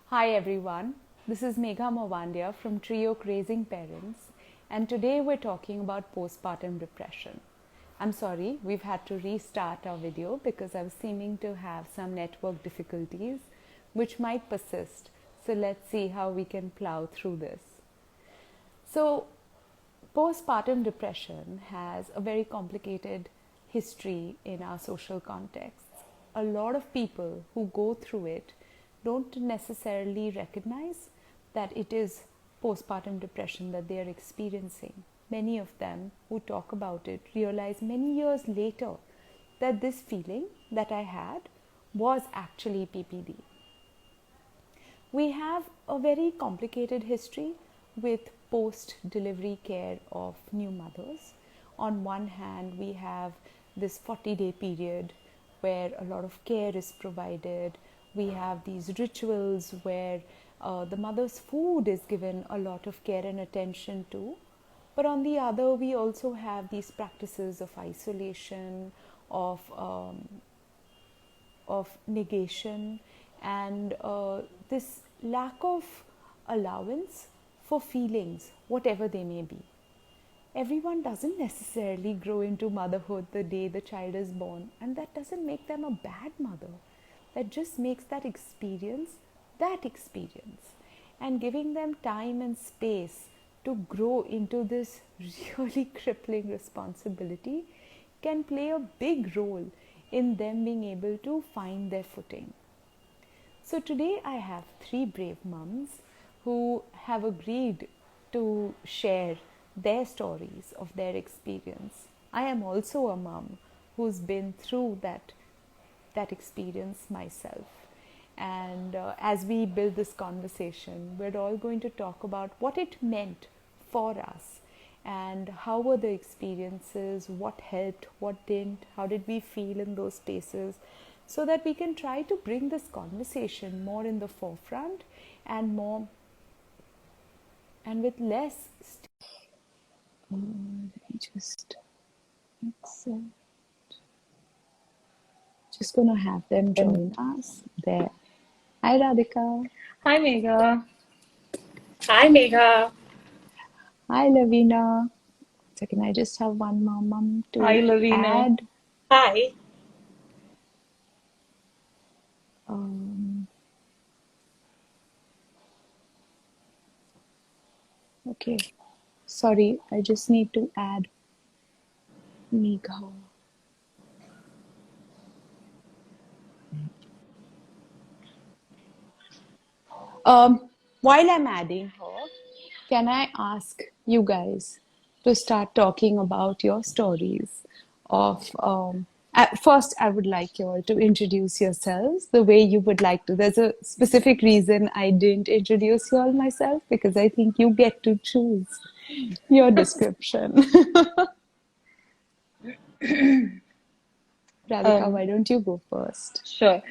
Hi everyone, this is Megha Mawandia from Trio Raising Parents, and today we're talking about postpartum depression. I'm sorry, we've had to restart our video because I was seeming to have some network difficulties which might persist. So let's see how we can plow through this. So, postpartum depression has a very complicated history in our social contexts. A lot of people who go through it don't necessarily recognize that it is postpartum depression that they are experiencing. Many of them who talk about it realize many years later that this feeling that I had was actually PPD. We have a very complicated history with post-delivery care of new mothers. On one hand, we have this 40-day period where a lot of care is provided. We have these rituals where the mother's food is given a lot of care and attention to. But on the other, we also have these practices of isolation, of negation, and this lack of allowance for feelings, whatever they may be. Everyone doesn't necessarily grow into motherhood the day the child is born, and that doesn't make them a bad mother. That just makes that experience. And giving them time and space to grow into this really crippling responsibility can play a big role in them being able to find their footing. So today I have three brave mums who have agreed to share their stories of their experience. I am also a mum who's been through that experience myself. And as we build this conversation, we're all going to talk about what it meant for us and how were the experiences, what helped, what didn't, how did we feel in those spaces, so that we can try to bring this conversation more in the forefront and more and with less let me just gonna have them join us there. Hi Radhika. Hi, Megha. Hi, Megha. Hi Lavina. So can I just have one more mum Hi, to Lavina. add? Hi. Okay. Sorry, I just need to add Megha. While I'm adding her, can I ask you guys to start talking about your stories of first I would like you all to introduce yourselves the way you would like to. There's a specific reason I didn't introduce you all myself because I think you get to choose your description. Radhika, Um, why don't you go first? sure.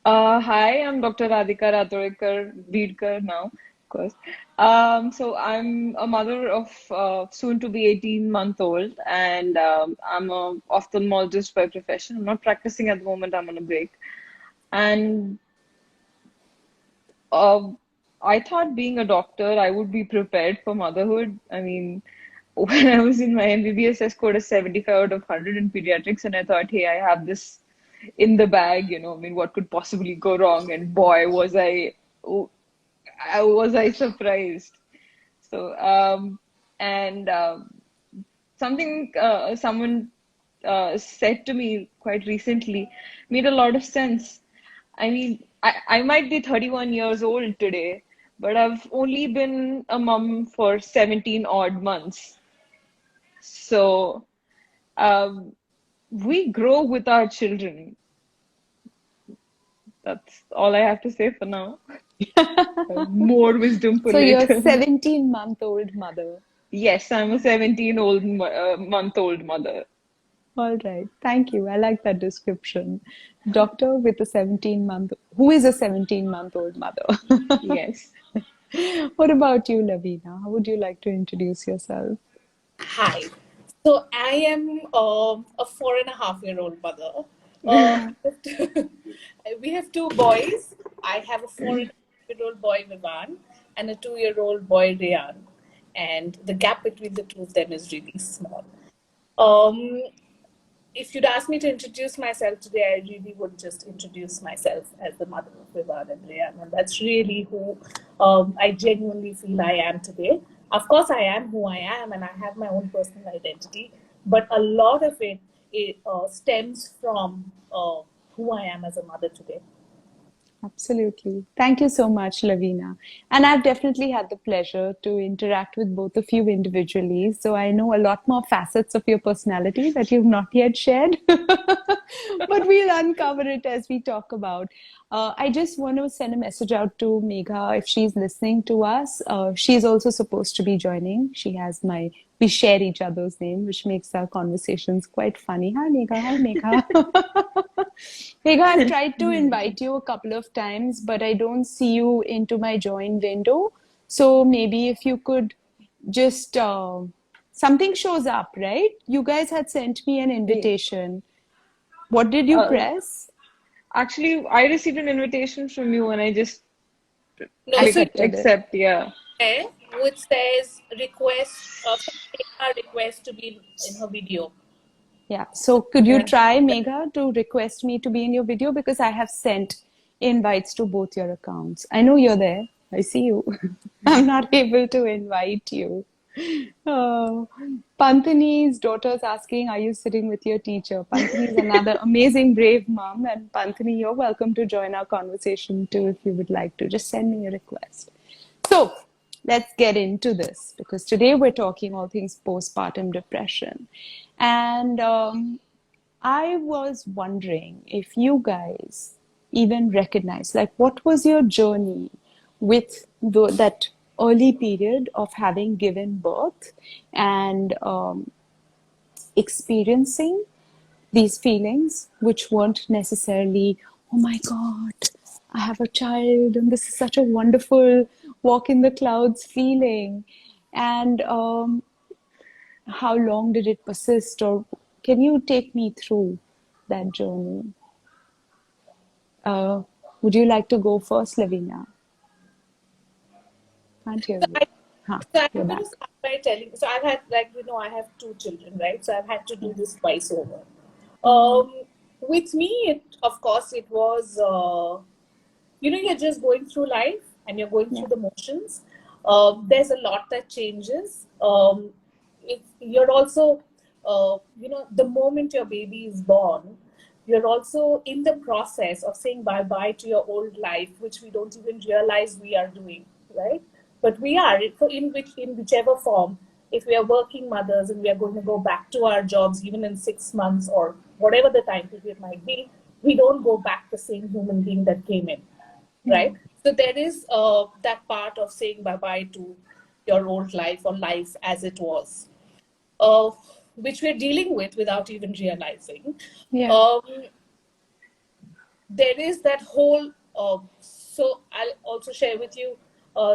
Hi, I'm Dr. Radhika Ratodekar, Bidkar now, of course. So I'm a mother of soon to be 18-month-old, and I'm a ophthalmologist by profession. I'm not practicing at the moment. I'm on a break, and uh, I thought being a doctor, I would be prepared for motherhood. I mean, when I was in my MBBS, I scored a 75 out of 100 in pediatrics, and I thought, hey, I have this in the bag, I mean, what could possibly go wrong? And boy, oh, was I surprised. So, and something someone said to me quite recently made a lot of sense. I mean, I might be 31 years old today, but I've only been a mom for 17 odd months. So, um, we grow with our children. That's all I have to say for now. More wisdom for So you're a later. 17-month-old mother. Yes, I'm a 17-month-old mother. All right. Thank you. I like that description. Doctor with a 17-month, who is a 17-month-old mother. Yes. What about you, Lavina? How would you like to introduce yourself? Hi. So I am a 4.5-year-old mother. Uh, we have two boys. I have a 4 year-old boy Vivan and a 2-year-old boy Rayan, and the gap between the two of them is really small. Um, if you'd ask me to introduce myself today, I really would just introduce myself as the mother of Vivan and Rayan, and that's really who I genuinely feel I am today. Of course, I am who I am, and I have my own personal identity, but a lot of it stems from who I am as a mother today. Absolutely. Thank you so much, Lavina. And I've definitely had the pleasure to interact with both of you individually. So I know a lot more facets of your personality that you've not yet shared. But we'll uncover it as we talk about. I just want to send a message out to Megha if she's listening to us. She's also supposed to be joining. We share each other's name, which makes our conversations quite funny. Hi, Megha. Hi, Megha. Megha, I've tried to invite you a couple of times, but I don't see you into my join window. So maybe if you could just something shows up, right? You guys had sent me an invitation. What did you press? Actually, I received an invitation from you and I just No, so clicked Accepted it. accept. Yeah. there, which says request to be in her video. Yeah. So could you Yeah. try, Megha, to request me to be in your video? Because I have sent invites to both your accounts. I know you're there. I see you. I'm not able to invite you. Oh, Pantani's daughter's asking, are you sitting with your teacher? Pantani is another amazing, brave mom. And Pantani, you're welcome to join our conversation too if you would like to. Just send me a request. So let's get into this because today we're talking all things postpartum depression. And I was wondering if you guys even recognize, like, what was your journey with that early period of having given birth and experiencing these feelings, which weren't necessarily, oh my God, I have a child and this is such a wonderful walk in the clouds feeling. And how long did it persist, or can you take me through that journey? Uh, would you like to go first, Lavina? Can't hear So you. I, Huh, so I'm you're going to back. start by telling. So I've had, like, I have 2 children, right? So I've had to do this twice over. Mm, With me, of course, it was, you're just going through life and you're going yeah. through the motions. There's a lot that changes. You're also, the moment your baby is born, you're also in the process of saying bye bye to your old life, which we don't even realize we are doing, right? But we are, in whichever form. If we are working mothers and we are going to go back to our jobs, even in 6 months or whatever the time period might be, we don't go back the same human being that came in, Yeah. right? So there is that part of saying bye bye to your old life or life as it was, uh, which we're dealing with without even realizing. Yeah. Um, there is that whole. So I'll also share with you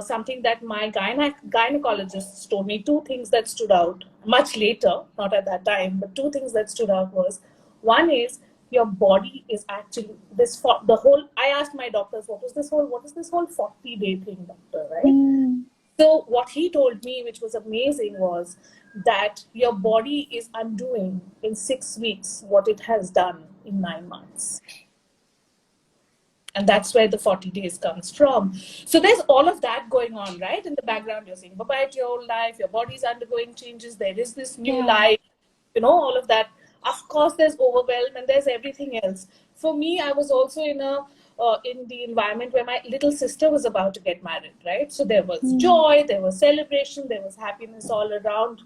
something that my gynecologist told me. Two things that stood out much later, not at that time, but two things that stood out was, one is your body is actually the whole. I asked my doctors, what is this whole 40-day thing, doctor, right? Mm, So what he told me, which was amazing, was that your body is undoing in 6 weeks what it has done in 9 months. And that's where the 40 days comes from. So there's all of that going on, right? In the background, you're saying bye-bye to your old life, your body's undergoing changes, there is this new yeah. life, all of that. Of course, there's overwhelm and there's everything else. For me, I was also in the environment where my little sister was about to get married, right? So there was Mm, joy, there was celebration, there was happiness all around,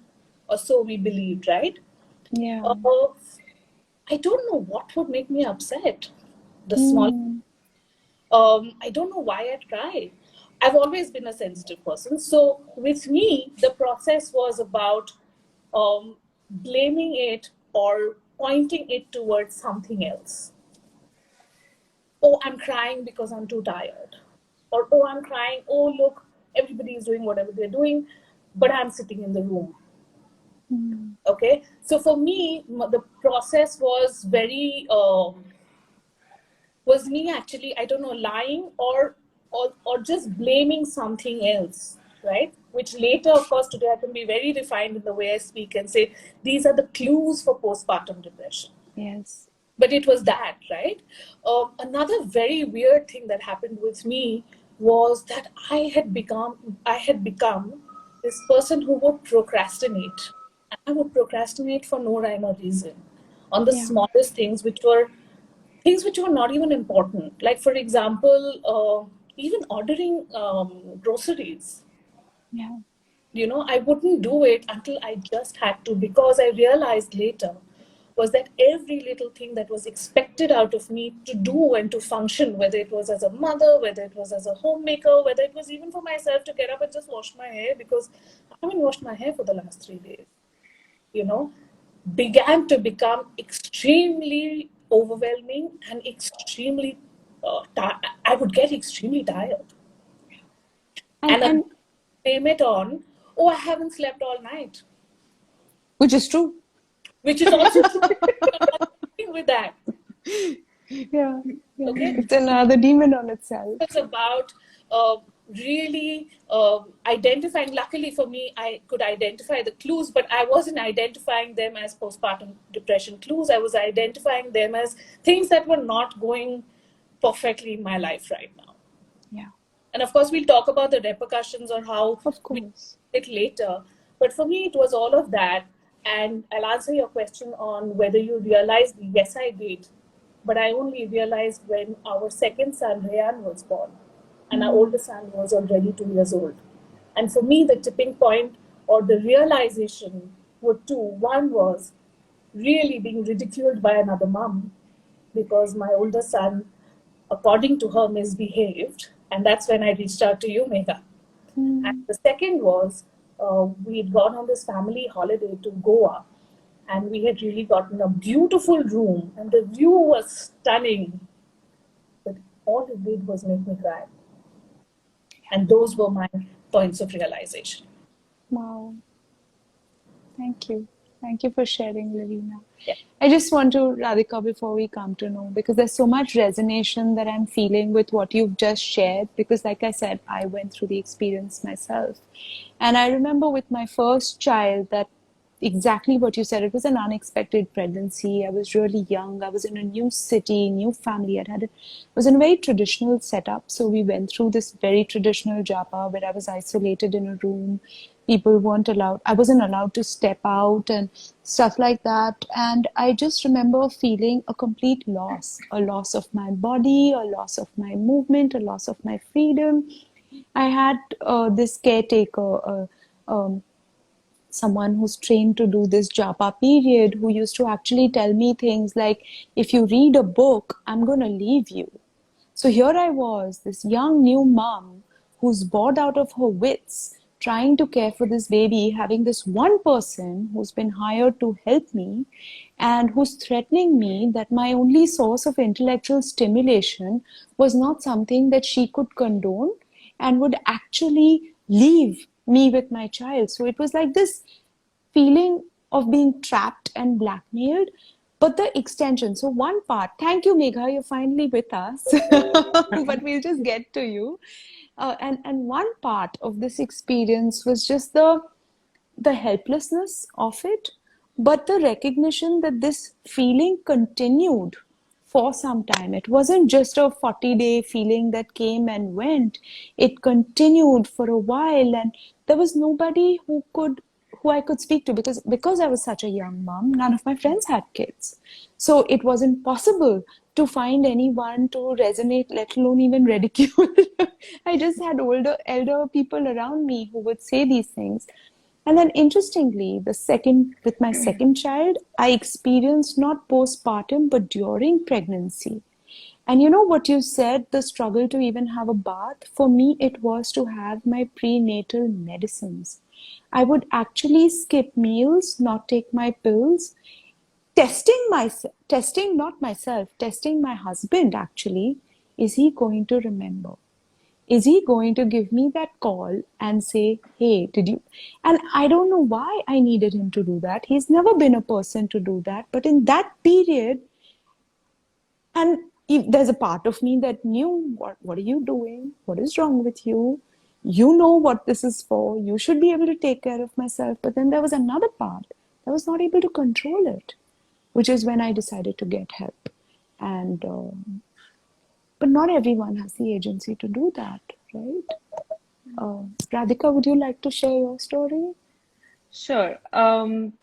or so we believed, right? yeah. Uh, I don't know what would make me upset. The small Mm, I don't know why I tried. I've always been a sensitive person. So with me, the process was about um, blaming it or pointing it towards something else. Oh, I'm crying because I'm too tired. Or, oh, I'm crying. Oh, look, everybody is doing whatever they're doing, but I'm sitting in the room. mm, Okay. So for me, the process was very, was me actually, I don't know, lying or or just blaming something else, right? Which later, of course, today I can be very refined in the way I speak and say these are the clues for postpartum depression. Yes. But it was that, right? Another very weird thing that happened with me was that I had become this person who would procrastinate. And I would procrastinate for no rhyme or reason on the Yeah. smallest things, which were things which were not even important. Like, for example, even ordering groceries. Yeah. I wouldn't do it until I just had to, because I realized later was that every little thing that was expected out of me to do and to function, whether it was as a mother, whether it was as a homemaker, whether it was even for myself to get up and just wash my hair, because I haven't washed my hair for the last 3 days, you know, began to become extremely overwhelming and extremely, I would get extremely tired. And And and blame it on, oh, I haven't slept all night, which is true. which is also true. With that, Yeah. Yeah. okay, It's another demon on itself. it's about really identifying. Luckily for me, I could identify the clues, but I wasn't identifying them as postpartum depression clues. I was identifying them as things that were not going perfectly in my life right now. Yeah. And of course, we'll talk about the repercussions or how Of we course. it later. But for me, it was all of that. And I'll answer your question on whether you realized, yes, I did. But I only realized when our second son, Rayan, was born. And our Mm. oldest son was already 2 years old. And for me, the tipping point or the realization were two. One was really being ridiculed by another mom because my older son, according to her, misbehaved. And that's when I reached out to you, Megha. And Mm. the second was we had gone on this family holiday to Goa, and we had really gotten a beautiful room, and the view was stunning. But all it did was make me cry. And those were my points of realization. Wow. Thank you. Thank you for sharing, Lavina. Yeah. I just want to, Radhika, before we come to know, because there's so much resonation that I'm feeling with what you've just shared, because like I said, I went through the experience myself. And I remember with my first child that exactly what you said. It was an unexpected pregnancy. I was really young. I was in a new city, new family. It was in a very traditional setup. So we went through this very traditional japa where I was isolated in a room. People weren't allowed, I wasn't allowed to step out and stuff like that. And I just remember feeling a complete loss, a loss of my body, a loss of my movement, a loss of my freedom. I had this caretaker, someone who's trained to do this japa period, who used to actually tell me things like, if you read a book, I'm going to leave you. So here I was, this young new mom who's bored out of her wits, trying to care for this baby, having this one person who's been hired to help me and who's threatening me that my only source of intellectual stimulation was not something that she could condone and would actually leave me with my child. So it was like this feeling of being trapped and blackmailed. But the extension, so one part, thank you, Megha, you're finally with us, but we'll just get to you. And one part of this experience was just the helplessness of it, but the recognition that this feeling continued for some time. It wasn't just a 40-day feeling that came and went. It continued for a while, and there was nobody who I could speak to, because I was such a young mom, none of my friends had kids. So it wasn't possible to find anyone to resonate, let alone even ridicule. I just had elder people around me who would say these things. And then interestingly, with my second child, I experienced not postpartum, but during pregnancy. And you know what you said, the struggle to even have a bath? For me, it was to have my prenatal medicines. I would actually skip meals, not take my pills, testing not myself, testing my husband actually. Is he going to remember? Is he going to give me that call and say, hey, did you? And I don't know why I needed him to do that. He's never been a person to do that. But in that period, and there's a part of me that knew, what are you doing? What is wrong with you? You know what this is for. You should be able to take care of myself. But then there was another part that was not able to control it, which is when I decided to get help. And but not everyone has the agency to do that, right? Radhika, would you like to share your story? Sure.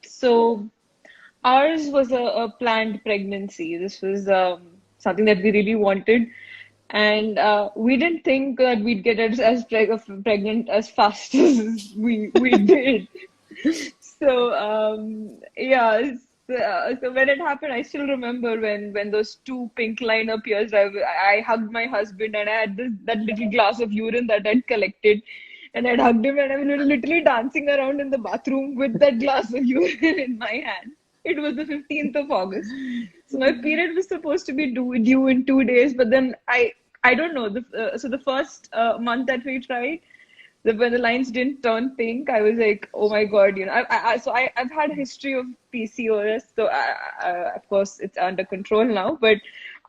So ours was a planned pregnancy. This was something that we really wanted, and we didn't think that we'd get pregnant as fast as we did. So yeah, so when it happened, I still remember when those two pink line appears. I hugged my husband, and I had that little glass of urine that I'd collected, and I'd hugged him, and I was literally dancing around in the bathroom with that glass of urine in my hand. It was the 15th of August, so my period was supposed to be due in 2 days, but then I don't know. So the first month that we tried, when the lines didn't turn pink, I was like, oh my God, I've had a history of PCOS, so of course it's under control now, but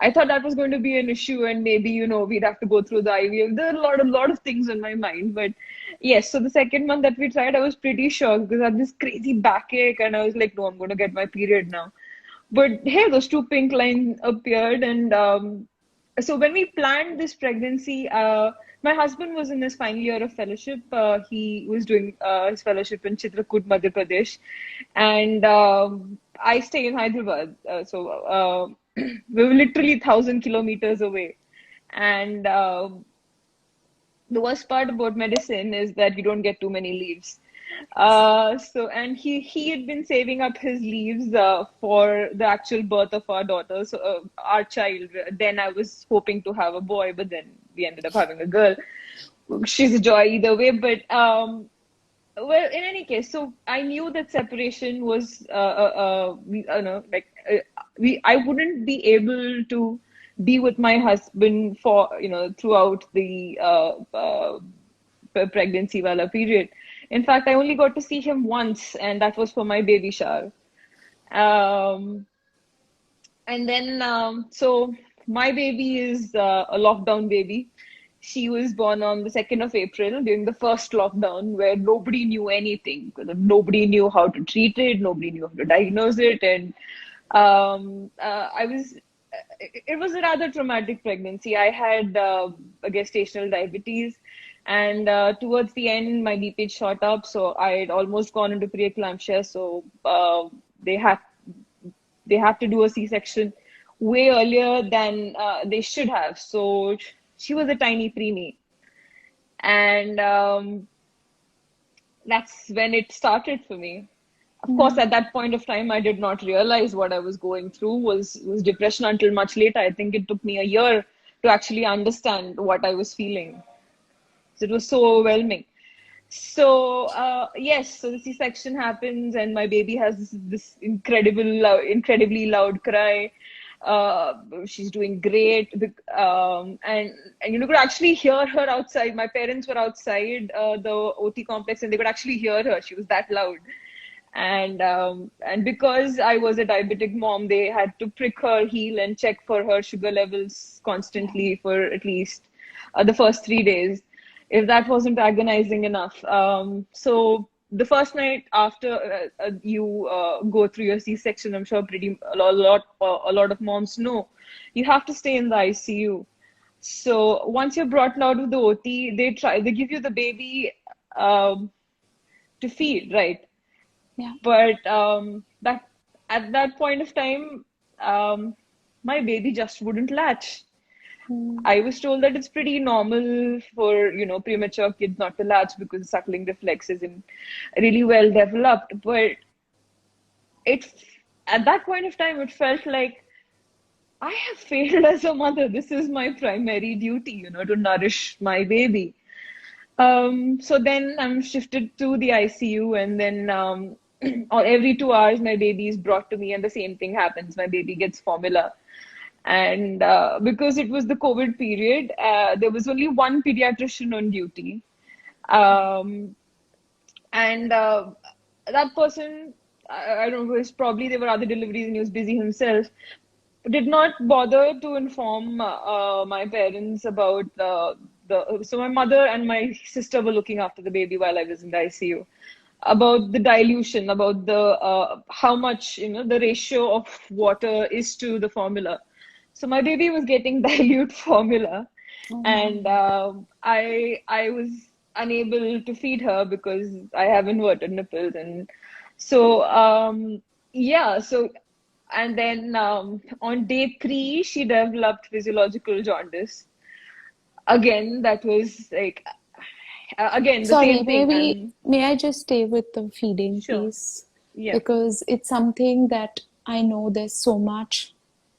I thought that was going to be an issue, and maybe, we'd have to go through the IVF. There are a lot of things in my mind, but yes, so the second month that we tried, I was pretty shocked because I had this crazy backache, and I was like, no, I'm going to get my period now. But hey, those two pink lines appeared, and so when we planned this pregnancy, my husband was in his final year of fellowship. He was doing his fellowship in Chitrakoot, Madhya Pradesh, and I stay in Hyderabad. We were literally 1,000 kilometers away, and the worst part about medicine is that you don't get too many leaves. And he had been saving up his leaves for the actual birth of our daughter, so our child. Then I was hoping to have a boy, but then we ended up having a girl. She's a joy either way. But well, in any case, so I knew that separation was, I wouldn't be able to be with my husband for, throughout the pregnancy wala period. In fact, I only got to see him once, and that was for my baby shower. Um, and then, so my baby is a lockdown baby. She was born on the 2nd of April during the first lockdown, where nobody knew anything. Nobody knew how to treat it, nobody knew how to diagnose it. And it was a rather traumatic pregnancy. I had a gestational diabetes, and towards the end, my BPH shot up. So I had almost gone into preeclampsia. So they had to do a C-section way earlier than they should have. So she was a tiny preemie, and that's when it started for me. Of course, at that point of time, I did not realize what I was going through was depression until much later. I think it took me a year to actually understand what I was feeling. So it was so overwhelming. So yes, so the C-section happens, and my baby has this incredibly loud cry. She's doing great, and you could actually hear her outside. My parents were outside the OT complex, and they could actually hear her. She was that loud. And because I was a diabetic mom, they had to prick her heel and check for her sugar levels constantly for at least the first 3 days, if that wasn't agonizing enough. So the first night after you go through your C-section, I'm sure a lot of moms know, you have to stay in the ICU. So once you're brought out of the OT, they give you the baby to feed, right? Yeah. But that at that point of time, my baby just wouldn't latch. I was told that it's pretty normal for, premature kids not to latch because the suckling reflex isn't really well developed. But it at that point of time, it felt like I have failed as a mother. This is my primary duty, to nourish my baby. So then I'm shifted to the ICU, and then every 2 hours, my baby is brought to me, and the same thing happens. My baby gets formula. And because it was the COVID period, there was only one pediatrician on duty. And that person, I don't know, there were other deliveries and he was busy himself. did not bother to inform my parents about so my mother and my sister were looking after the baby while I was in the ICU, about the dilution, about the how much, the ratio of water is to the formula. So my baby was getting dilute formula, Oh and my. I was unable to feed her because I have inverted nipples, and so yeah, so and then on day 3 she developed physiological jaundice. Again, that was like again the Sorry, same thing, maybe and may I just stay with the feeding sure, piece? yeah, Because it's something that I know there's so much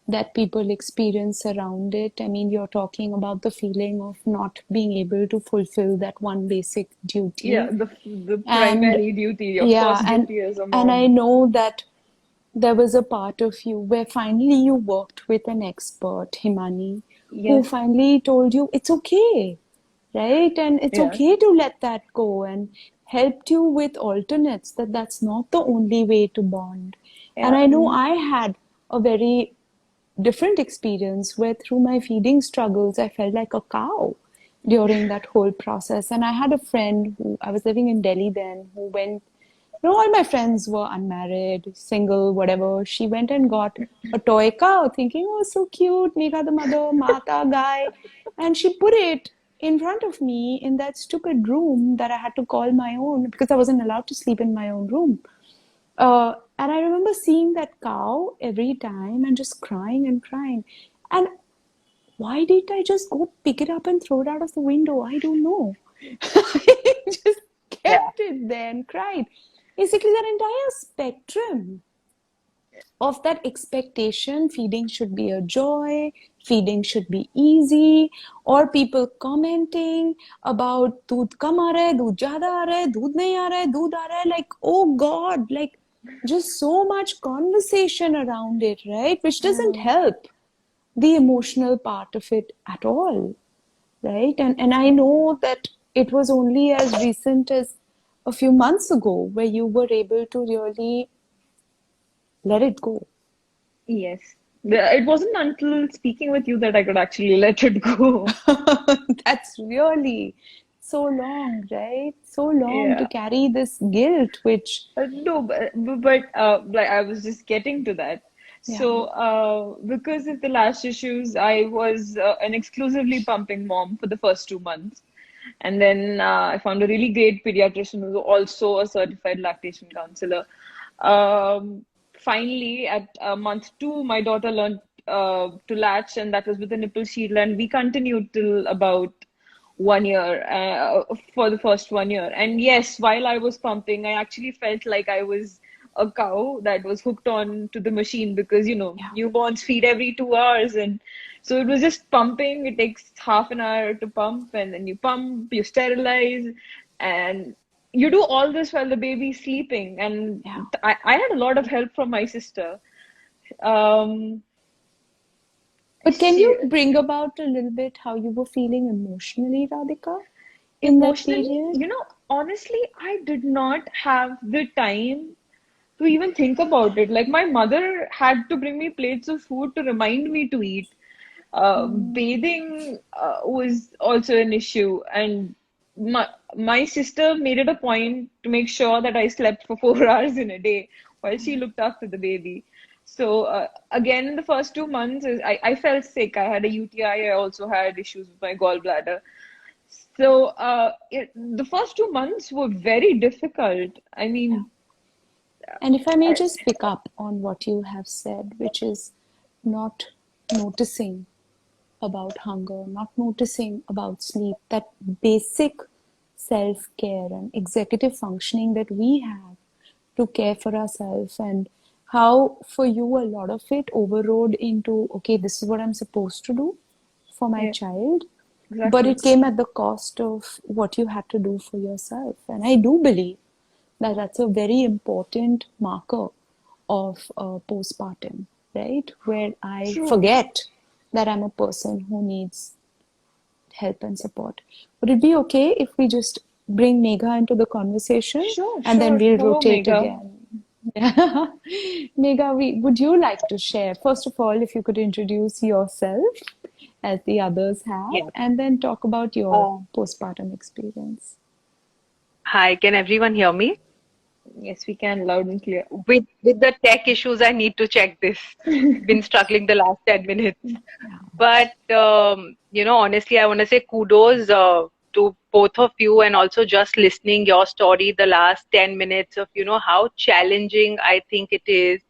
that people experience around it. I mean, you're talking about the feeling of not being able to fulfill that one basic yeah, duty. the And primary duty, your yeah, first duty as a and I mom. know that there was a part of you where finally you worked with an expert, Himani, who Yes, finally told you it's okay, right? And it's yeah, okay to let that go and helped you with alternates, that that's not the only way to bond. And yeah, I know I had a very different experience where through my feeding struggles, I felt like a cow during that whole process. And I had a friend who I was living in Delhi then who went, all my friends were unmarried, single, whatever. She went and got a toy cow, thinking, oh, so cute, Megha the mother, Mata guy. And she put it in front of me in that stupid room that I had to call my own because I wasn't allowed to sleep in my own room. And I remember seeing that cow every time and just crying and crying. And why did I just go pick it up and throw it out of the window? I don't know. I just yeah, kept it there and cried. Basically, that entire spectrum of that expectation, feeding should be a joy, feeding should be easy, or people commenting about दूध कम आ रहा है, दूध ज्यादा आ रहा है, दूध नहीं आ रहा है, दूध आ रहा है, like oh god, like just so much conversation around it, right? Which doesn't yeah. help the emotional part of it at all, right? And I know that it was only as recent as a few months ago where you were able to really let it go. Yes. It wasn't until speaking with you that I could actually let it go. That's really so long, right? So long to Yeah. carry this guilt, which, No, like I was just getting to that. yeah, So, because of the latch issues, I was an exclusively pumping mom for the first 2 months. And then I found a really great pediatrician who's also a certified lactation counselor. Finally, at month 2, my daughter learned to latch, and that was with a nipple shield. And we continued till about 1 year for the first 1 year. And yes, while I was pumping, I actually felt like I was a cow that was hooked on to the machine because, yeah, newborns feed every 2 hours. And so it was just pumping. It takes half an hour to pump, and then you pump, you sterilize, and you do all this while the baby's sleeping. And yeah. I had a lot of help from my sister. Um, But can she you bring about a little bit how you were feeling emotionally, Radhika, in that Emotionally, period? honestly, I did not have the time to even think about it. Like my mother had to bring me plates of food to remind me to eat. Mm, Bathing was also an issue, and my sister made it a point to make sure that I slept for 4 hours in a day while she looked after the baby. So again, in the first 2 months, I felt sick. I had a UTI. I also had issues with my gallbladder. So the first 2 months were very difficult. I yeah. mean, And if I may I, just pick up on what you have said, which is not noticing about hunger, not noticing about sleep, that basic self care and executive functioning that we have to care for ourselves, and how for you a lot of it overrode into, okay, this is what I'm supposed to do for my yeah, child, but exactly. it came at the cost of what you had to do for yourself. And I do believe that that's a very important marker of postpartum, right? Where I True. forget that I'm a person who needs help and support. Would it be okay if we just bring Megha into the conversation Sure, and then sure. we'll Hello, rotate Megha. again? Yeah. Megha, would you like to share, first of all, if you could introduce yourself as the others have, Yeah. and then talk about your Uh, postpartum experience? Hi, can everyone hear me? Yes, we can, loud and clear. With the tech issues, I need to check this. Been struggling the last 10 minutes. But honestly, I want to say kudos to both of you, and also just listening your story the last 10 minutes of how challenging I think it is.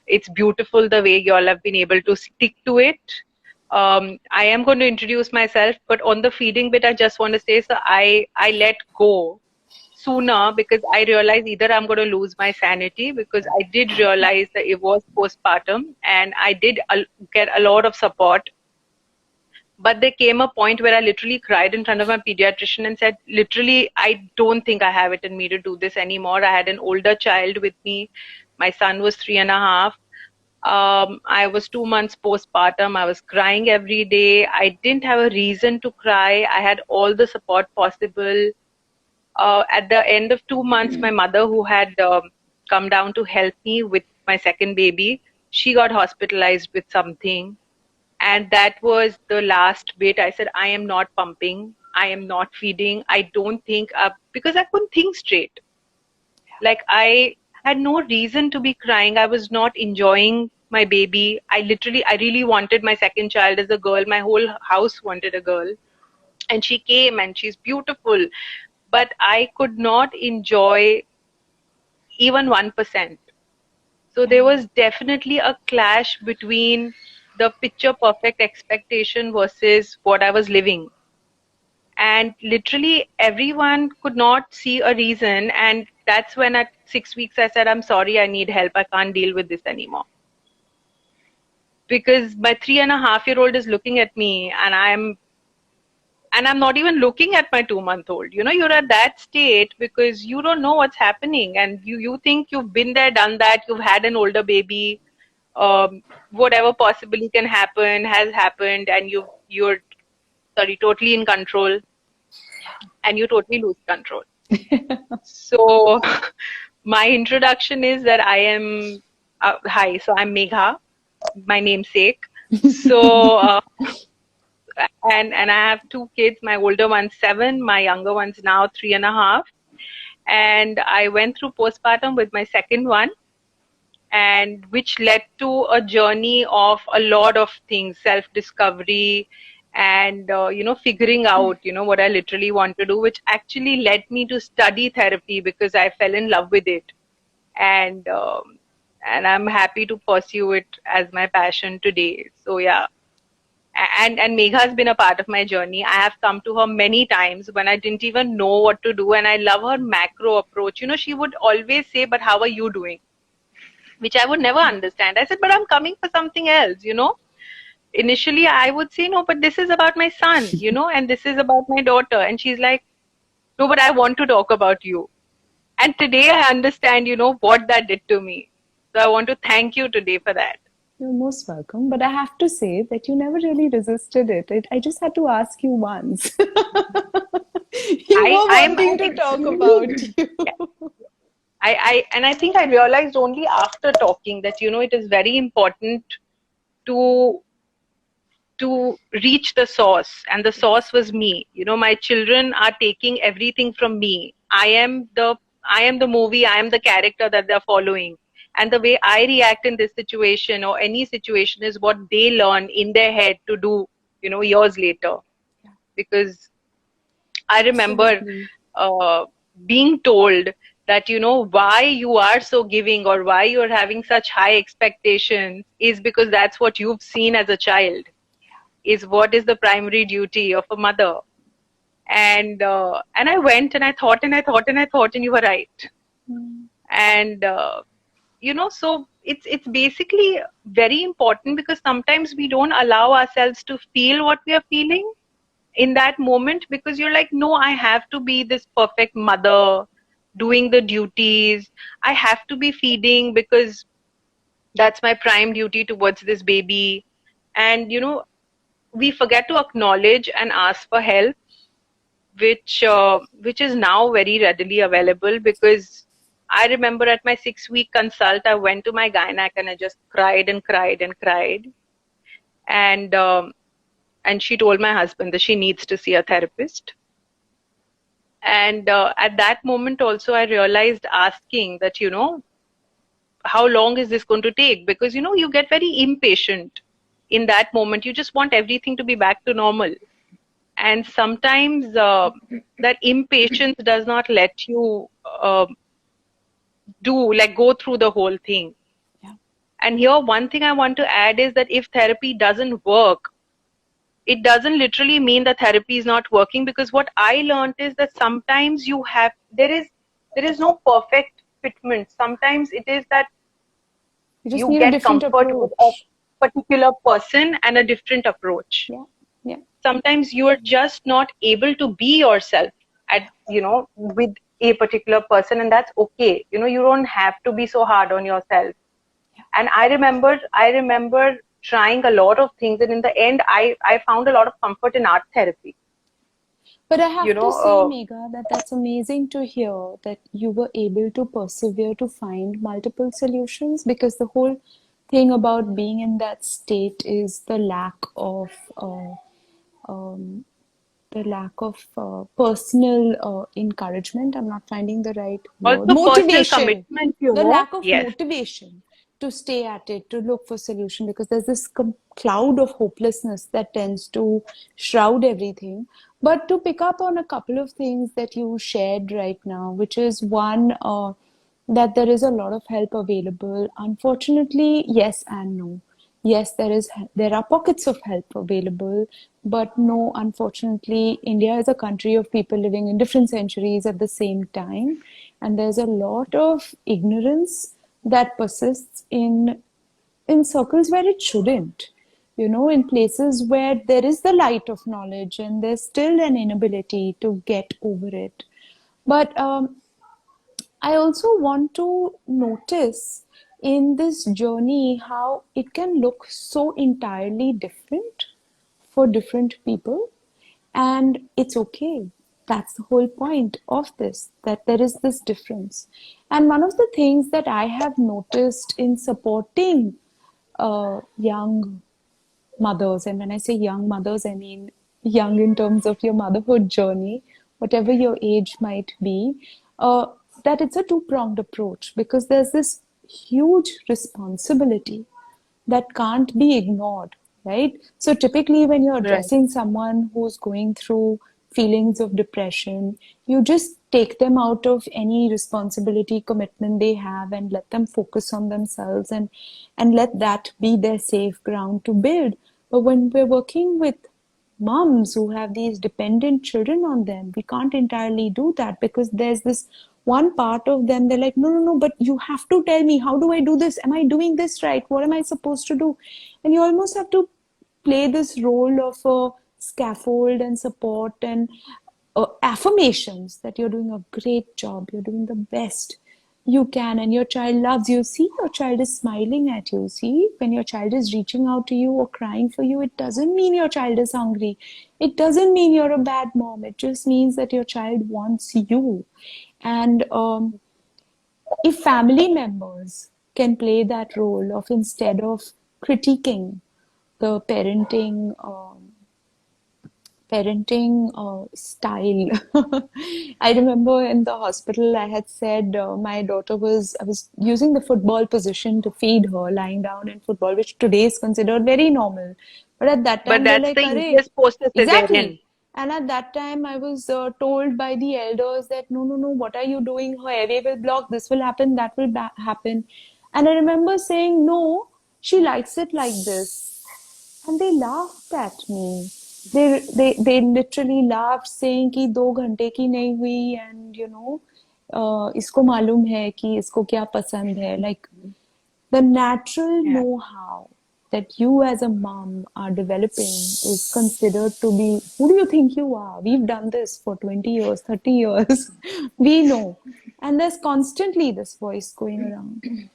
It's beautiful the way you all have been able to stick to it. I am going to introduce myself, but on the feeding bit, I just want to say, so I let go sooner because I realized either I'm going to lose my sanity, because I did realize that it was postpartum and I did get a lot of support. But there came a point where I literally cried in front of my pediatrician and said, literally, I don't think I have it in me to do this anymore. I had an older child with me. My son was 3.5. I was 2 months postpartum. I was crying every day. I didn't have a reason to cry. I had all the support possible. At the end of 2 months, my mother, who had come down to help me with my second baby, she got hospitalized with something. And that was the last bit. I said, I am not pumping. I am not feeding. I don't think, because I couldn't think straight. Like, I had no reason to be crying. I was not enjoying my baby. I really wanted my second child as a girl. My whole house wanted a girl. And she came and she's beautiful. But I could not enjoy even 1%. So there was definitely a clash between the picture perfect expectation versus what I was living. And literally everyone could not see a reason. And that's when at 6 weeks I said, I'm sorry, I need help. I can't deal with this anymore. Because my 3.5-year-old is looking at me and I'm not even looking at my 2-month-old. You're at that state because you don't know what's happening, and you think you've been there, done that, you've had an older baby, whatever possibly can happen has happened, and you're totally in control, and you totally lose control. So my introduction is that I am hi, so I'm Megha, my namesake. So and I have two kids. My older one's 7, my younger one's now 3.5. And I went through postpartum with my second one, and which led to a journey of a lot of things, self-discovery, and figuring out what I literally want to do, which actually led me to study therapy because I fell in love with it, and I'm happy to pursue it as my passion today. So yeah. And Megha has been a part of my journey. I have come to her many times when I didn't even know what to do, and I love her macro approach. She would always say, but how are you doing? Which I would never understand. I said, but I'm coming for something else. Initially I would say, no, but this is about my son, and this is about my daughter. And she's like, no, but I want to talk about you. And today I understand, what that did to me. So I want to thank you today for that. You're most welcome, but I have to say that you never really resisted it. I just had to ask you once. You were wanting to talk about you. And I think I realized only after talking that, it is very important to reach the source, and the source was me. My children are taking everything from me. I am the movie, I am the character that they're following. And the way I react in this situation or any situation is what they learn in their head to do, years later. Because I remember being told that, why you are so giving or why you're having such high expectations is because that's what you've seen as a child, is what is the primary duty of a mother. And I went and I thought and I thought and I thought, and you were right. And so it's basically very important, because sometimes we don't allow ourselves to feel what we are feeling in that moment, because you're like, no, I have to be this perfect mother doing the duties. I have to be feeding because that's my prime duty towards this baby. And we forget to acknowledge and ask for help, which is now very readily available, because I remember at my 6-week consult, I went to my gynac and I just cried and cried and cried. And she told my husband that she needs to see a therapist. And at that moment also, I realized asking that, how long is this going to take? Because, you get very impatient in that moment. You just want everything to be back to normal. And sometimes that impatience does not let you go through the whole thing. Yeah. And here, one thing I want to add is that if therapy doesn't work, it doesn't literally mean that therapy is not working, because what I learned is that sometimes there is no perfect fitment. Sometimes it is that You just you need a get different comfort with a approach. particular person and a different approach. Yeah. Yeah. Sometimes you are just not able to be yourself with a particular person, and that's okay. You don't have to be so hard on yourself. And I remember trying a lot of things, and in the end I found a lot of comfort in art therapy. But I have to say, uh, Megha, that that's amazing to hear that you were able to persevere to find multiple solutions, because the whole thing about being in that state is um, the lack of personal encouragement. I'm not finding the right word. Also personal Motivation. commitment, The lack of yes. motivation to stay at it, to look for solution, because there's this cloud of hopelessness that tends to shroud everything. But to pick up on a couple of things that you shared right now, which is one, that there is a lot of help available. Unfortunately, yes and no. Yes, there are pockets of help available, but no, unfortunately, India is a country of people living in different centuries at the same time, and there's a lot of ignorance that persists in circles where it shouldn't. In places where there is the light of knowledge and there's still an inability to get over it. But I also want to notice in this journey how it can look so entirely different for different people, and it's okay. That's the whole point of this, that there is this difference. And one of the things that I have noticed in supporting young mothers, and when I say young mothers, I mean young in terms of your motherhood journey, whatever your age might be, uh, that it's a two-pronged approach, because there's this huge responsibility that can't be ignored, right? So typically, when you're Right. addressing someone who's going through feelings of depression, you just take them out of any responsibility, commitment they have, and let them focus on themselves, and let that be their safe ground to build. But when we're working with moms who have these dependent children on them, we can't entirely do that, because there's this one part of them, they're like, no, no, no, but you have to tell me, how do I do this? Am I doing this right? What am I supposed to do? And you almost have to play this role of a scaffold and support and affirmations that you're doing a great job, you're doing the best you can, and your child loves you. See, your child is smiling at you. See, when your child is reaching out to you or crying for you, it doesn't mean your child is hungry. It doesn't mean you're a bad mom. It just means that your child wants you. And if family members can play that role of, instead of critiquing the parenting style. I remember in the hospital, I had said my daughter I was using the football position to feed her, lying down in football, which today is considered very normal. But at that But time, they're that's like, the Arey, easiest post cesarean. exactly. And at that time, I was told by the elders that, no, no, no, what are you doing? Her airway will block, this will happen, that will happen. And I remember saying, no, she likes it like this. And they laughed at me. They literally laughed, saying कि 2 घंटे की नहीं हुई, and इसको मालूम है कि इसको क्या पसंद है. Like, the natural Yeah. know-how that you as a mom are developing is considered to be, who do you think you are? We've done this for 20 years, 30 years. We know. And there's constantly this voice going around.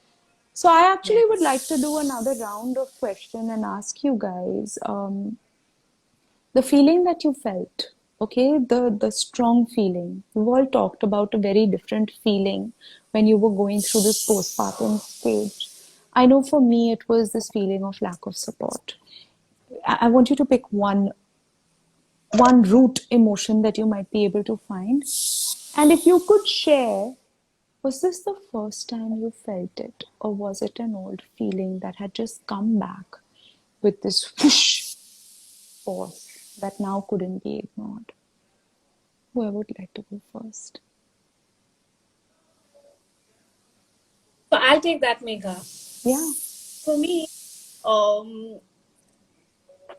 So I actually would like to do another round of question and ask you guys, the feeling that you felt Okay, the strong feeling. We've all talked about a very different feeling when you were going through this postpartum stage. I know for me it was this feeling of lack of support. I want you to pick one root emotion that you might be able to find. And if you could share, was this the first time you felt it, or was it an old feeling that had just come back with this whoosh force that now couldn't be ignored? Whoever would like to go first? So I'll take that, Megha. Yeah. For me,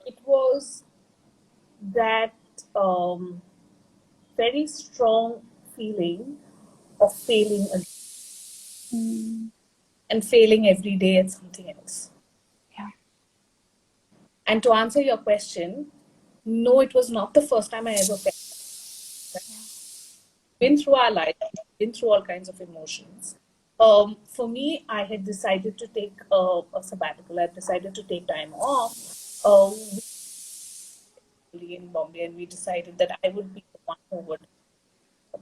it was that very strong feeling of failing Mm, and failing every day at something else. yeah. And to answer your question, no, it was not the first time I ever felt that. Been through our life, been through all kinds of emotions. For me, I had decided to take a sabbatical. I decided to take time off in Bombay, and we decided that I would be the one who would.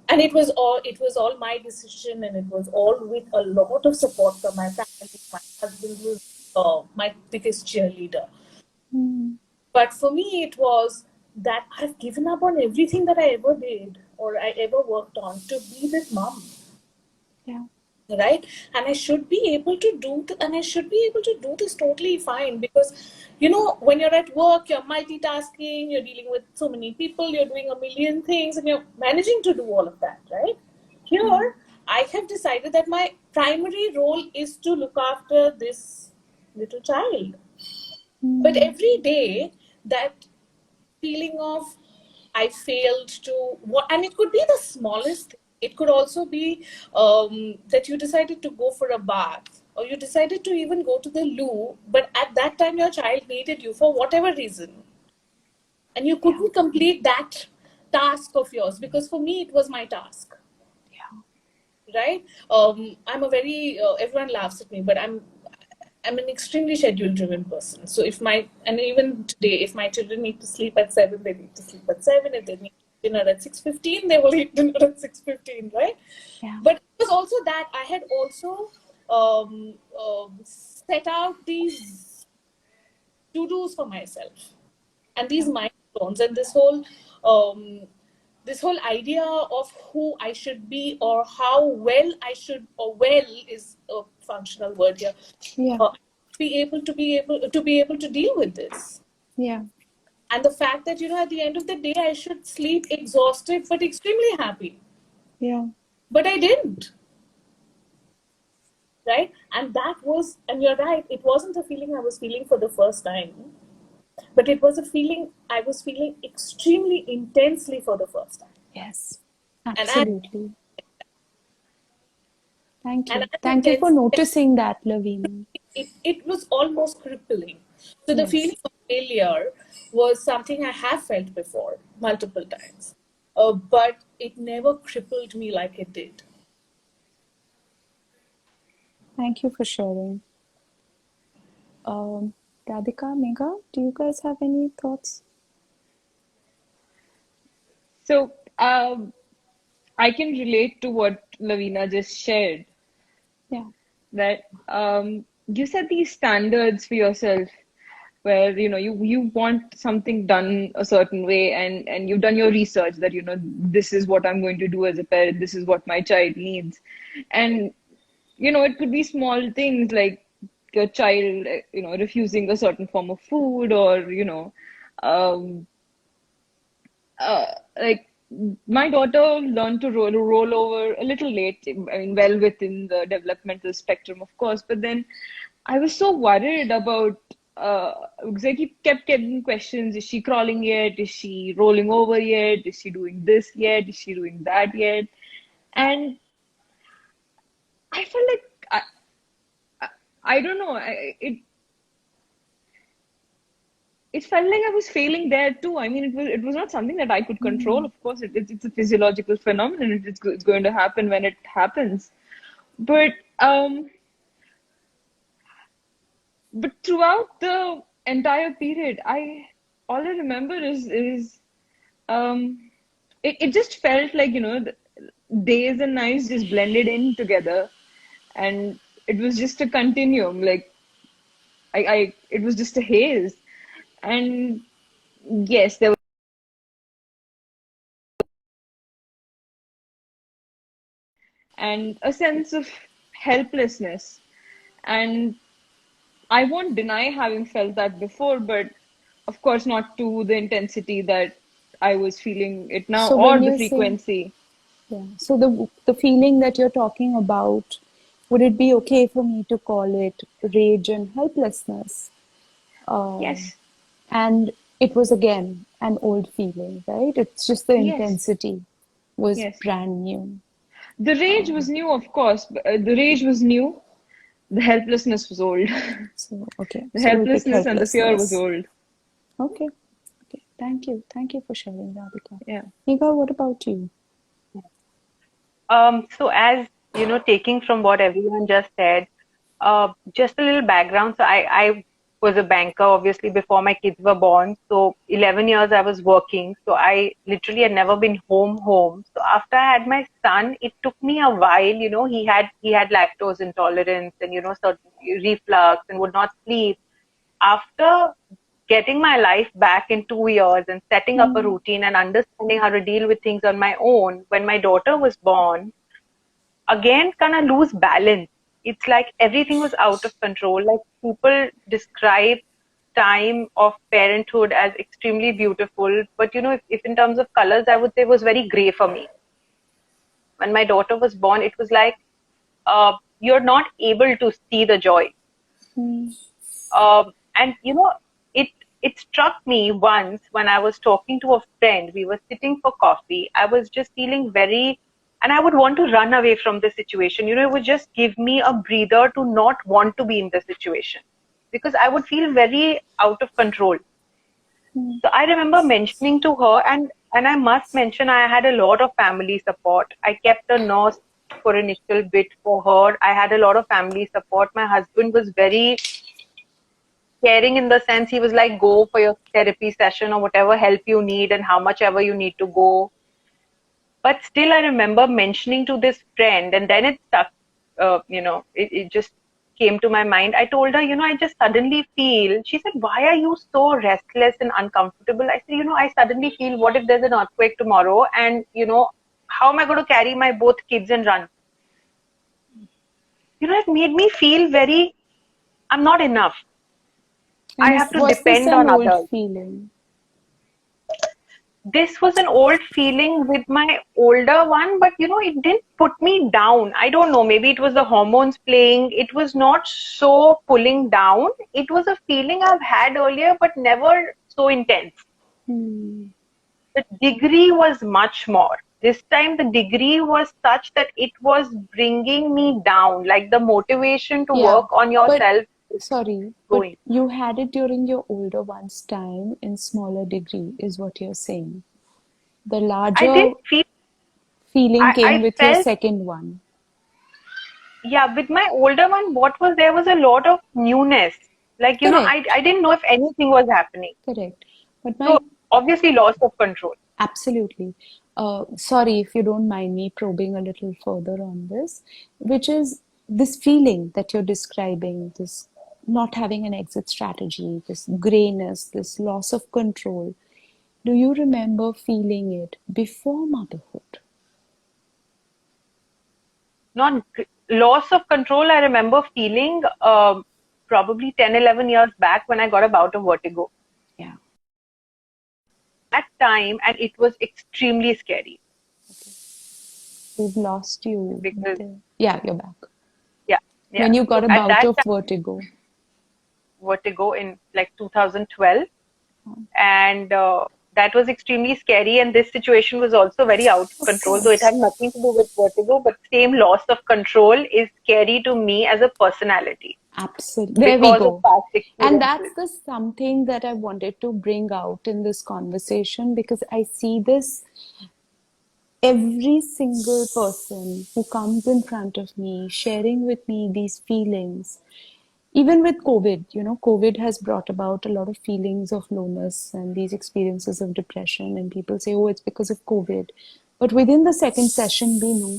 And it was all my decision, and it was all with a lot of support from my family. My husband was my biggest cheerleader. Mm, But for me, it was that I've given up on everything that I ever did or I ever worked on to be with mom, yeah. right? And I should be able to do this totally fine, because when you're at work, you're multitasking, you're dealing with so many people, you're doing a million things, and you're managing to do all of that, right? Here, I have decided that my primary role is to look after this little child. But Mm, every day, that feeling of I failed to what, and it could be the smallest thing. It could also be that you decided to go for a bath, or you decided to even go to the loo, but at that time your child needed you for whatever reason, and you yeah. couldn't complete that task of yours, because for me it was my task, Yeah. right? I'm a very everyone laughs at me, but I'm an extremely schedule driven person. So and even today, if my children need to sleep at 7, they need to sleep at 7. If they need dinner at 6:15, they will eat dinner at 6:15, right? Yeah. But it was also that I had also set out these to-dos for myself, and these Yeah. milestones, and this whole idea of who I should be, or how well I should, or well is a functional word here, Yeah. uh, be able to deal with this. Yeah. And the fact that at the end of the day I should sleep exhausted but extremely happy, Yeah. but I didn't, right? And you're right, it wasn't a feeling I was feeling for the first time, but it was a feeling I was feeling extremely intensely for the first time. Yes. And I Absolutely. Thank and you. as Thank you for intensely as noticing that, Lavina. it was almost crippling. So the Yes. feeling of failure was something I have felt before multiple times, but it never crippled me like it did. Thank you for sharing. Um, Radhika, Megha, do you guys have any thoughts? So, I can relate to what Lavina just shared. Yeah. That you set these standards for yourself, where you want something done a certain way, and you've done your research that this is what I'm going to do as a parent. This is what my child needs, and it could be small things like your child refusing a certain form of food, or um, like my daughter learned to roll over a little late. I mean, well within the developmental spectrum, of course. But then I was so worried about because I kept getting questions: Is she crawling yet? Is she rolling over yet? Is she doing this yet? Is she doing that yet? And I felt like I, I don't know. It felt like I was failing there too. I mean, it was not something that I could control. Mm, Of course, it's a physiological phenomenon. It's going to happen when it happens. But um, but throughout the entire period, I all I remember is it just felt like, the days and nights just blended in together, and it was just a continuum. Like it was just a haze. And yes, there was, and a sense of helplessness. And I won't deny having felt that before, but of course not to the intensity that I was feeling it now, So or when the you say, frequency. yeah, so the feeling that you're talking about, would it be okay for me to call it rage and helplessness? Um, Yes, and it was again an old feeling, right? It's just the yes, intensity was yes. brand new. The rage was new, of course. The rage was new. The helplessness was old. So, okay, The so we'll pick helplessness and the fear was helplessness. old. Okay, okay. Thank you. Thank you for sharing, Radhika. Yeah. Nika, what about you? So as you know, taking from what everyone just said, just a little background. So I was a banker, obviously, before my kids were born. So 11 years I was working. So I literally had never been home. So after I had my son, it took me a while. He had lactose intolerance and certain reflux and would not sleep. After getting my life back in 2 years and setting up a Hmm. routine and understanding how to deal with things on my own, when my daughter was born, again kind of lose balance. It's like everything was out of control. Like people describe time of parenthood as extremely beautiful, but if in terms of colors, I would say it was very gray for me. When my daughter was born, it was like you're not able to see the joy. Hmm. And it struck me once when I was talking to a friend. We were sitting for coffee. I was just feeling very, and I would want to run away from the situation. It would just give me a breather to not want to be in the situation because I would feel very out of control. Hmm. So I remember mentioning to her, and I must mention I had a lot of family support. I kept a nurse for a initial bit for her. I had a lot of family support. My husband was very caring in the sense he was like, go for your therapy session or whatever help you need and how much ever you need to go. But still, I remember mentioning to this friend, and then it stuck, it just came to my mind. I told her, I just suddenly feel, she said, why are you so restless and uncomfortable? I said, I suddenly feel, what if there's an earthquake tomorrow? And, how am I going to carry my both kids and run? It made me feel very, I'm not enough. I And have to was this depend an on old others. feeling? This was an old feeling with my older one, but it didn't put me down. I don't know, maybe it was the hormones playing. It was not so pulling down. It was a feeling I've had earlier, but never so intense. Hmm. The degree was much more. This time, the degree was such that it was bringing me down, like the motivation to Yeah, work on but yourself is sorry, but going. you had it during your older one's time in smaller degree, is what you're saying. The I larger didn't feel, feeling came I with your felt, second one. yeah, with my older one, what was there was a lot of newness. Like, Correct, I didn't know if anything was happening. correct. But So my obviously loss of control. absolutely. Sorry if you don't mind me probing a little further on this, which is this feeling that you're describing, this not having an exit strategy, this grayness, this loss of control. Do you remember feeling it before motherhood? Not loss of control. I remember feeling probably 10, 11 years back when I got a bout of vertigo. Yeah. That time, and it was extremely scary We've lost you. because, Yeah, you're back. yeah, yeah. When you got So a at bout that of time, vertigo. vertigo in like 2012, and that was extremely scary. And this situation was also very out of Of control, though it course. had nothing to do with vertigo. But same loss of control is scary to me as a personality Absolutely. There we because of go. past And that's experiences. the something that I wanted to bring out in this conversation because I see this every single person who comes in front of me sharing with me these feelings. Even with COVID, COVID has brought about a lot of feelings of loneliness and these experiences of depression. And people say, oh, it's because of COVID. But within the second session, we know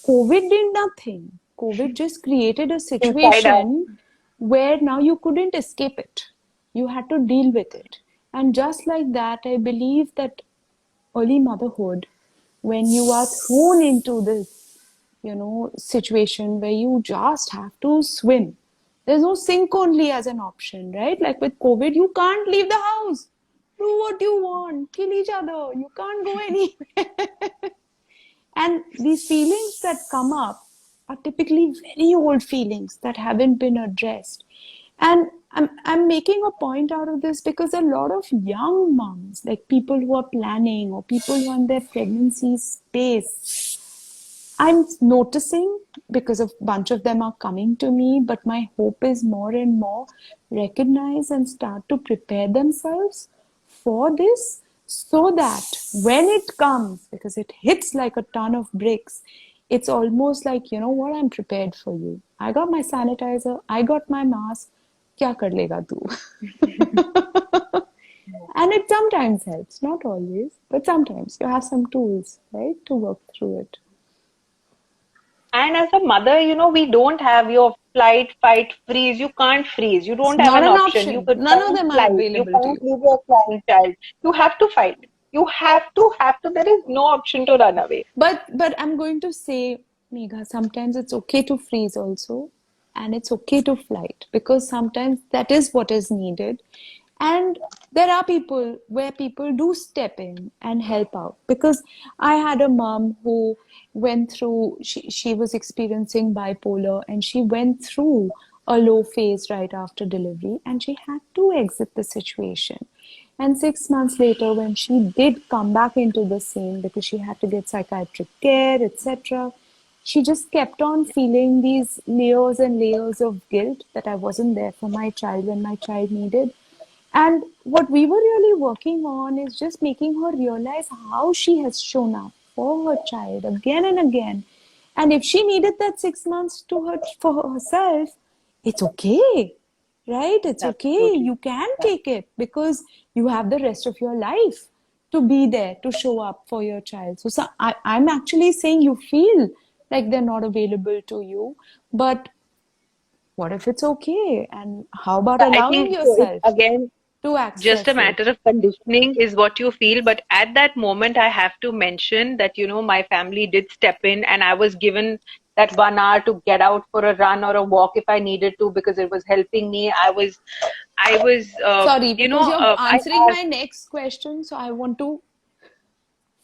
COVID did nothing. COVID just created a Inside out. situation where now you couldn't escape it. You had to deal with it. And just like that, I believe that early motherhood, when you are thrown into this, situation where you just have to swim. There's no sink only as an option, right? Like with COVID, you can't leave the house. Do what you want, kill each other. You can't go anywhere. And these feelings that come up are typically very old feelings that haven't been addressed. And I'm making a point out of this because a lot of young moms, like people who are planning or people who are in their pregnancy space, I'm noticing because a bunch of them are coming to me, but my hope is more and more recognize and start to prepare themselves for this so that when it comes, because it hits like a ton of bricks, it's almost like, you know what, I'm prepared for you. I got my sanitizer, I got my mask. क्या कर लेगा तू? And it sometimes helps, not always, but sometimes you have some tools, right, to work through it. And as a mother, we don't have your flight, fight, freeze. You can't freeze. You It's don't have not an an option. You option. None of can't them are flight. You available to can't you. leave your crying child. You have to fight. You have to. There is no option to run away. But I'm going to say, Megha, sometimes it's okay to freeze also, and it's okay to flight because sometimes that is what is needed. And there are people where people do step in and help out because I had a mom who went through, she was experiencing bipolar and she went through a low phase right after delivery and she had to exit the situation. And 6 months later, when she did come back into the scene because she had to get psychiatric care, etc., she just kept on feeling these layers and layers of guilt that I wasn't there for my child when my child needed. And what we were really working on is just making her realize how she has shown up for her child again and again. And if she needed that 6 months to her for herself, it's okay, right? It's okay. Absolutely. You can take it because you have the rest of your life to be there, to show up for your child. So I'm actually saying you feel like they're not available to you, but what if it's okay? And how about I allowing think so. It's yourself again to just a access matter it? of conditioning is what you feel. But at that moment, I have to mention that, my family did step in and I was given that 1 hour to get out for a run or a walk if I needed to because it was helping me. I was, Sorry, because you're I answering have, my next question, so I want to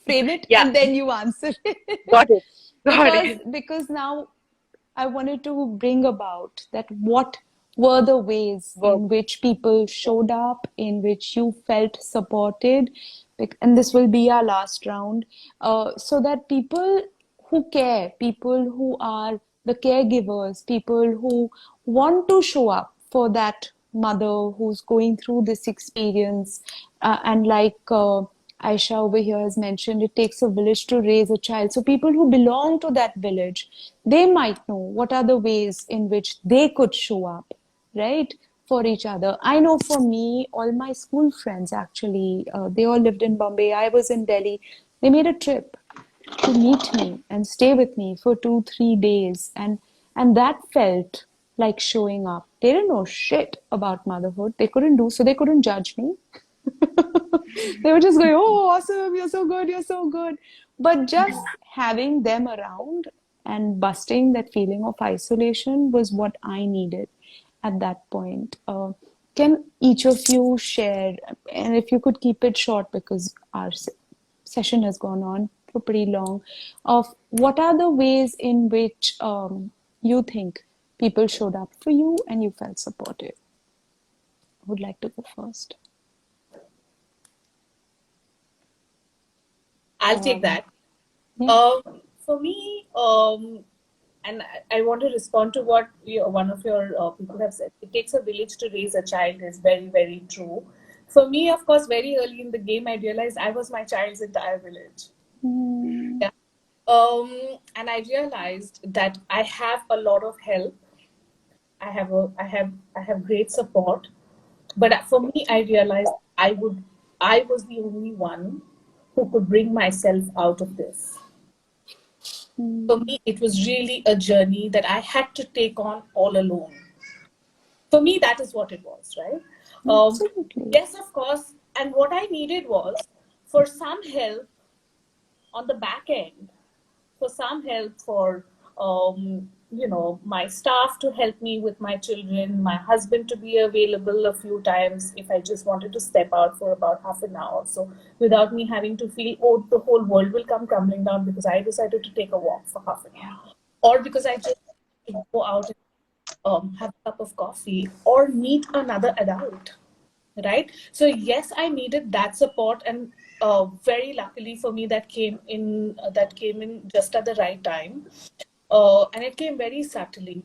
frame it yeah, and then you answer it. got it, got because it. because now I wanted to bring about that what were the ways Work. in which people showed up, in which you felt supported, and this will be our last round, so that people who care, people who are the caregivers, people who want to show up for that mother who's going through this experience, and like Aisha over here has mentioned, it takes a village to raise a child. So people who belong to that village, they might know what are the ways in which they could show up, right, for each other. I know for me, all my school friends actually, they all lived in Bombay. I was in Delhi. They made a trip to meet me and stay with me for 2 3 days, and that felt like showing up. They didn't know shit about motherhood. They couldn't do so. They couldn't judge me. They were just going, oh, awesome, you're so good, you're so good. But just having them around and busting that feeling of isolation was what I needed at that point. Can each of you share, and if you could keep it short because our session has gone on for pretty long, of what are the ways in which you think people showed up for you and you felt supported? I would like to go first. I'll take that. Yeah. For me, and I want to respond to what one of your people have said. It takes a village to raise a child is very, very true. For me, of course, very early in the game, I realized I was my child's entire village. Mm. Yeah. And I realized that I have a lot of help I have great support. But for me, I realized I was the only one who could bring myself out of this. For me, it was really a journey that I had to take on all alone. For me, that is what it was, right? Absolutely. Yes, of course. And what I needed was for some help on the back end, for some help for my staff to help me with my children, my husband to be available a few times if I just wanted to step out for about half an hour or so, without me having to feel, oh, the whole world will come crumbling down because I decided to take a walk for half an hour, or because I just go out and have a cup of coffee or meet another adult, right? So yes, I needed that support, and very luckily for me, that came in just at the right time, and it came very subtly.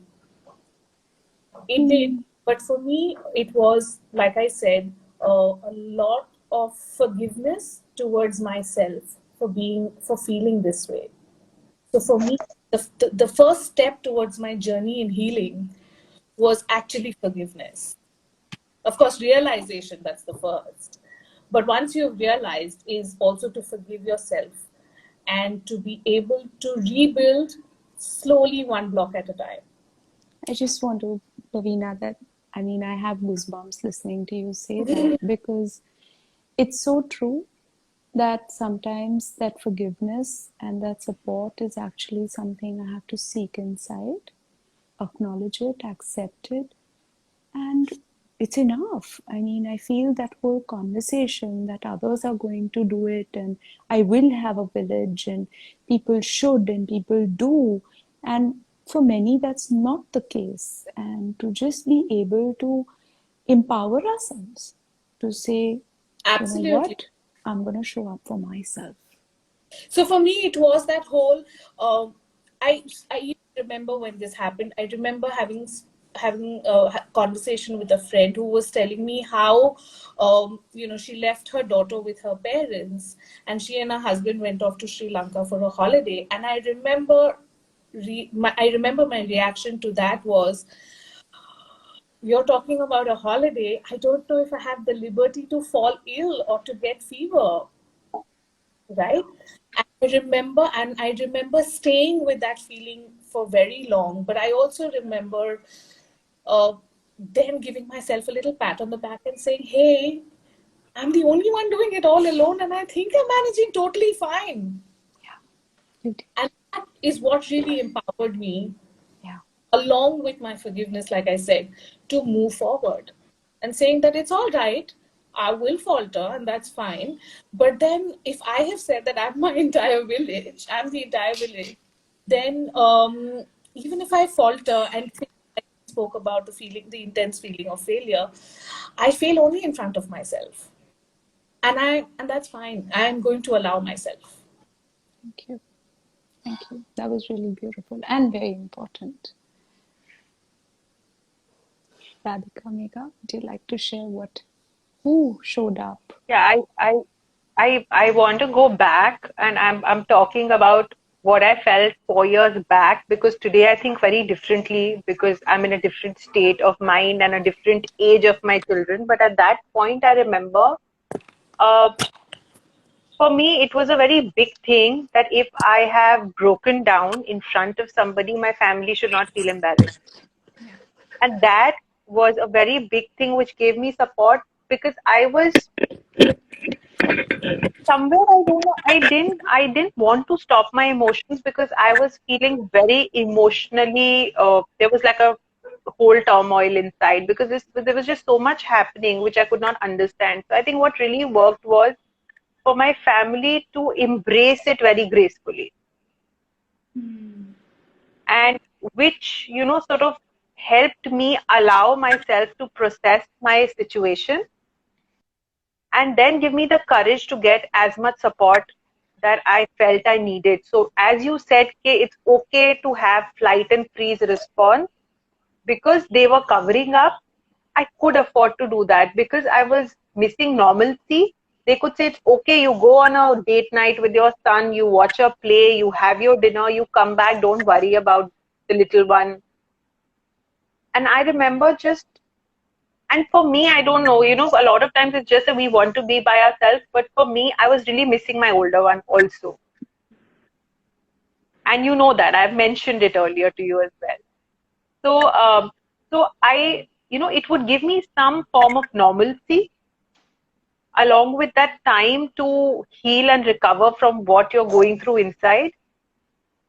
It did, but for me, it was, like I said, a lot of forgiveness towards myself for feeling this way. So for me, the first step towards my journey in healing was actually forgiveness. Of course, realization, that's the first. But once you've realized, is also to forgive yourself and to be able to rebuild slowly, one block at a time. I just want to, Lavina, I have goosebumps listening to you say that because it's so true that sometimes that forgiveness and that support is actually something I have to seek inside, acknowledge it, accept it, and it's enough. I feel that whole conversation that others are going to do it and I will have a village and people should and people do. And for many, that's not the case. And to just be able to empower ourselves to say, Absolutely. you know what, I'm going to show up for myself. So for me, it was that whole. I even remember when this happened. I remember having a conversation with a friend who was telling me how, she left her daughter with her parents, and she and her husband went off to Sri Lanka for a holiday. And I remember, my reaction to that was, you're talking about a holiday. I don't know if I have the liberty to fall ill or to get fever, right? And I remember staying with that feeling for very long. But I also remember uh, then giving myself a little pat on the back and saying, "Hey, I'm the only one doing it all alone, and I think I'm managing totally fine." And that is what really empowered me, along with my forgiveness, like I said, to move forward and saying that it's all right. I will falter, and that's fine. But then, if I have said that I'm my entire village, I'm the entire village, then even if I falter and I spoke about the intense feeling of failure, I fail only in front of myself, and that's fine. I am going to allow myself. Thank you. Thank you. That was really beautiful and very important. Radhika, Megha, would you like to share who showed up? Yeah, I want to go back, and I'm talking about what I felt 4 years back, because today I think very differently, because I'm in a different state of mind and a different age of my children. But at that point, I remember, uh, for me, it was a very big thing that if I have broken down in front of somebody, my family should not feel embarrassed. And that was a very big thing which gave me support, because I was somewhere, I don't know, I didn't want to stop my emotions, because I was feeling very emotionally, there was like a whole turmoil inside, because there was just so much happening which I could not understand. So I think what really worked was for my family to embrace it very gracefully, and which, sort of helped me allow myself to process my situation, and then give me the courage to get as much support that I felt I needed. So as you said, it's okay to have flight and freeze response, because they were covering up. I could afford to do that because I was missing normalcy. They could say, it's okay, you go on a date night with your son, you watch a play, you have your dinner, you come back, don't worry about the little one. And I remember just, and for me, I don't know, a lot of times it's just that we want to be by ourselves, but for me, I was really missing my older one also. And you know that I've mentioned it earlier to you as well. So I, it would give me some form of normalcy along with that time to heal and recover from what you're going through inside,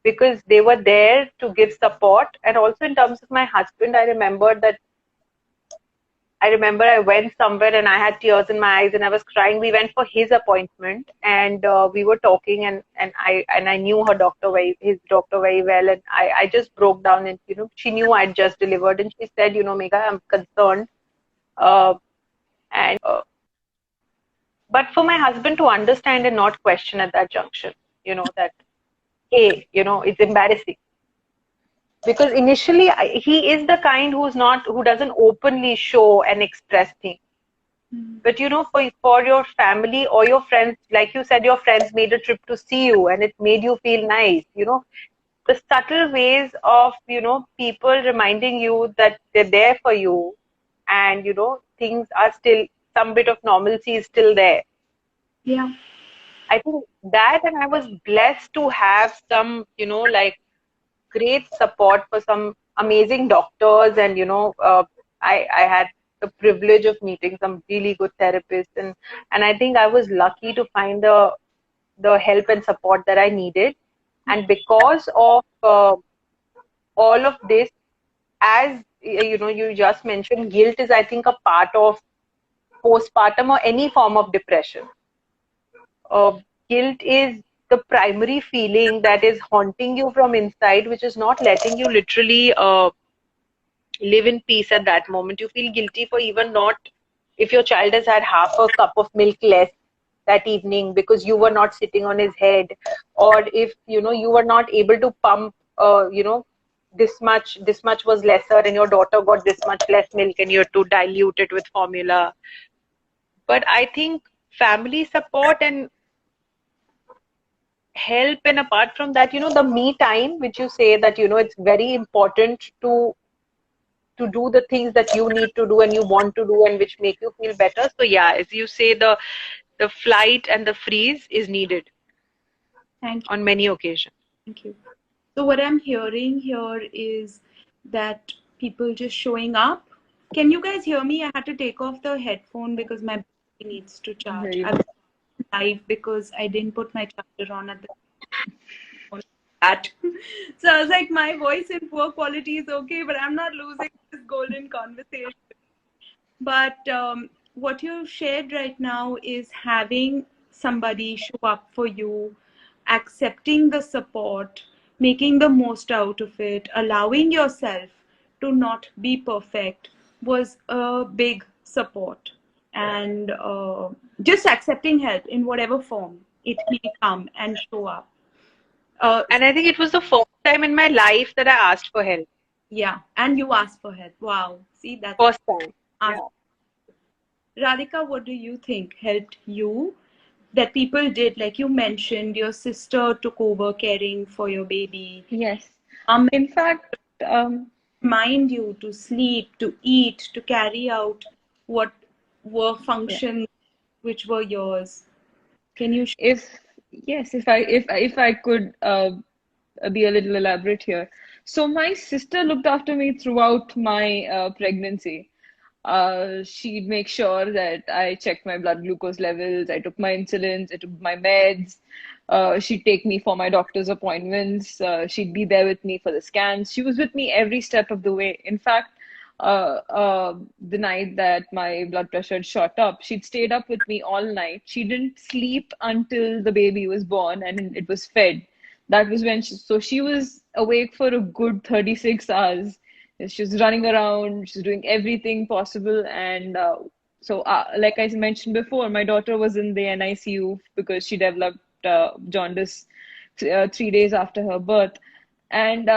because they were there to give support. And also in terms of my husband, I remember I went somewhere and I had tears in my eyes and I was crying. We went for his appointment and we were talking, and I knew his doctor very well, and I just broke down, and she knew I'd just delivered, and she said, Megha, I'm concerned, and but for my husband to understand and not question at that junction, that hey, it's embarrassing, because initially he is the kind who doesn't openly show and express things. But for your family or your friends, like you said, your friends made a trip to see you and it made you feel nice. The subtle ways of people reminding you that they're there for you, and things are still, some bit of normalcy is still there. Yeah. I think that, and I was blessed to have some like great support for some amazing doctors, and I had the privilege of meeting some really good therapists, and I think I was lucky to find the help and support that I needed. And because of all of this, as you just mentioned, guilt is, I think, a part of postpartum or any form of depression. Guilt is the primary feeling that is haunting you from inside, which is not letting you literally live in peace at that moment. You feel guilty for even not, if your child has had half a cup of milk less that evening because you were not sitting on his head, or if you were not able to pump this much was lesser, and your daughter got this much less milk and you had to dilute it with formula. But I think family support and help, and apart from that, the me time, which you say that it's very important to do the things that you need to do and you want to do and which make you feel better. So yeah, as you say, the flight and the freeze is needed. Thank you. On many occasions. Thank you. So what I'm hearing here is that people just showing up. Can you guys hear me? I had to take off the headphone because my battery needs to charge. I'm live because I didn't put my charger on at the that. So I was like, my voice in poor quality is okay, but I'm not losing this golden conversation. But what you shared right now is having somebody show up for you, accepting the support, making the most out of it, allowing yourself to not be perfect was a big support. And just accepting help in whatever form it may come and show up. And I think it was the first time in my life that I asked for help. Yeah, and you asked for help. Wow. See, that's first time. Yeah. Radhika, what do you think helped you that people did? Like you mentioned, your sister took over caring for your baby. Yes. In fact, remind you to sleep, to eat, to carry out what were functions which were yours. Can you? If I could be a little elaborate here. So my sister looked after me throughout my pregnancy. She'd make sure that I checked my blood glucose levels, I took my insulins, I took my meds. She'd take me for my doctor's appointments. She'd be there with me for the scans. She was with me every step of the way. In fact, the night that my blood pressure had shot up, she'd stayed up with me all night. She didn't sleep until the baby was born and it was fed. That was when she was awake for a good 36 hours. She was running around, she's doing everything possible. And like I mentioned before, my daughter was in the NICU because she developed jaundice 3 days after her birth. And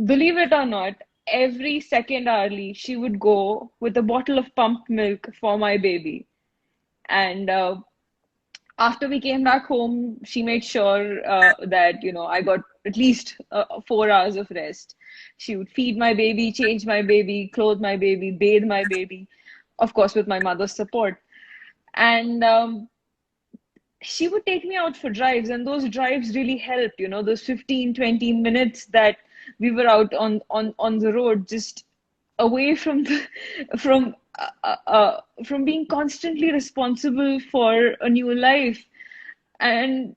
believe it or not, every second hourly, she would go with a bottle of pumped milk for my baby. And after we came back home, she made sure that, I got at least 4 hours of rest. She would feed my baby, change my baby, clothe my baby, bathe my baby, of course, with my mother's support. And she would take me out for drives, and those drives really helped, those 15-20 minutes that we were out on the road, just away from the from being constantly responsible for a new life. And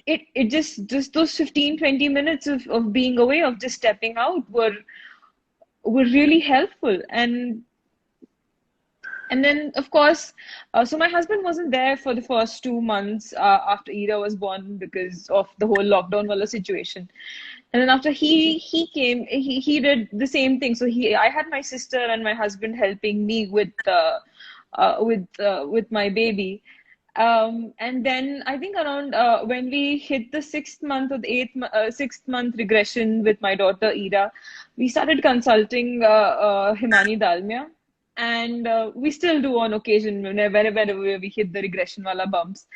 it just those 15-20 minutes of being away, of just stepping out, were really helpful. And then, of course, so my husband wasn't there for the first 2 months after Ira was born, because of the whole lockdown wala situation. And then after he came, he did the same thing. So I had my sister and my husband helping me with my baby. And then I think around when we hit the 6th month or the 6th month regression with my daughter Ira, we started consulting Himani Dalmia. And we still do on occasion whenever we hit the regression wala bumps.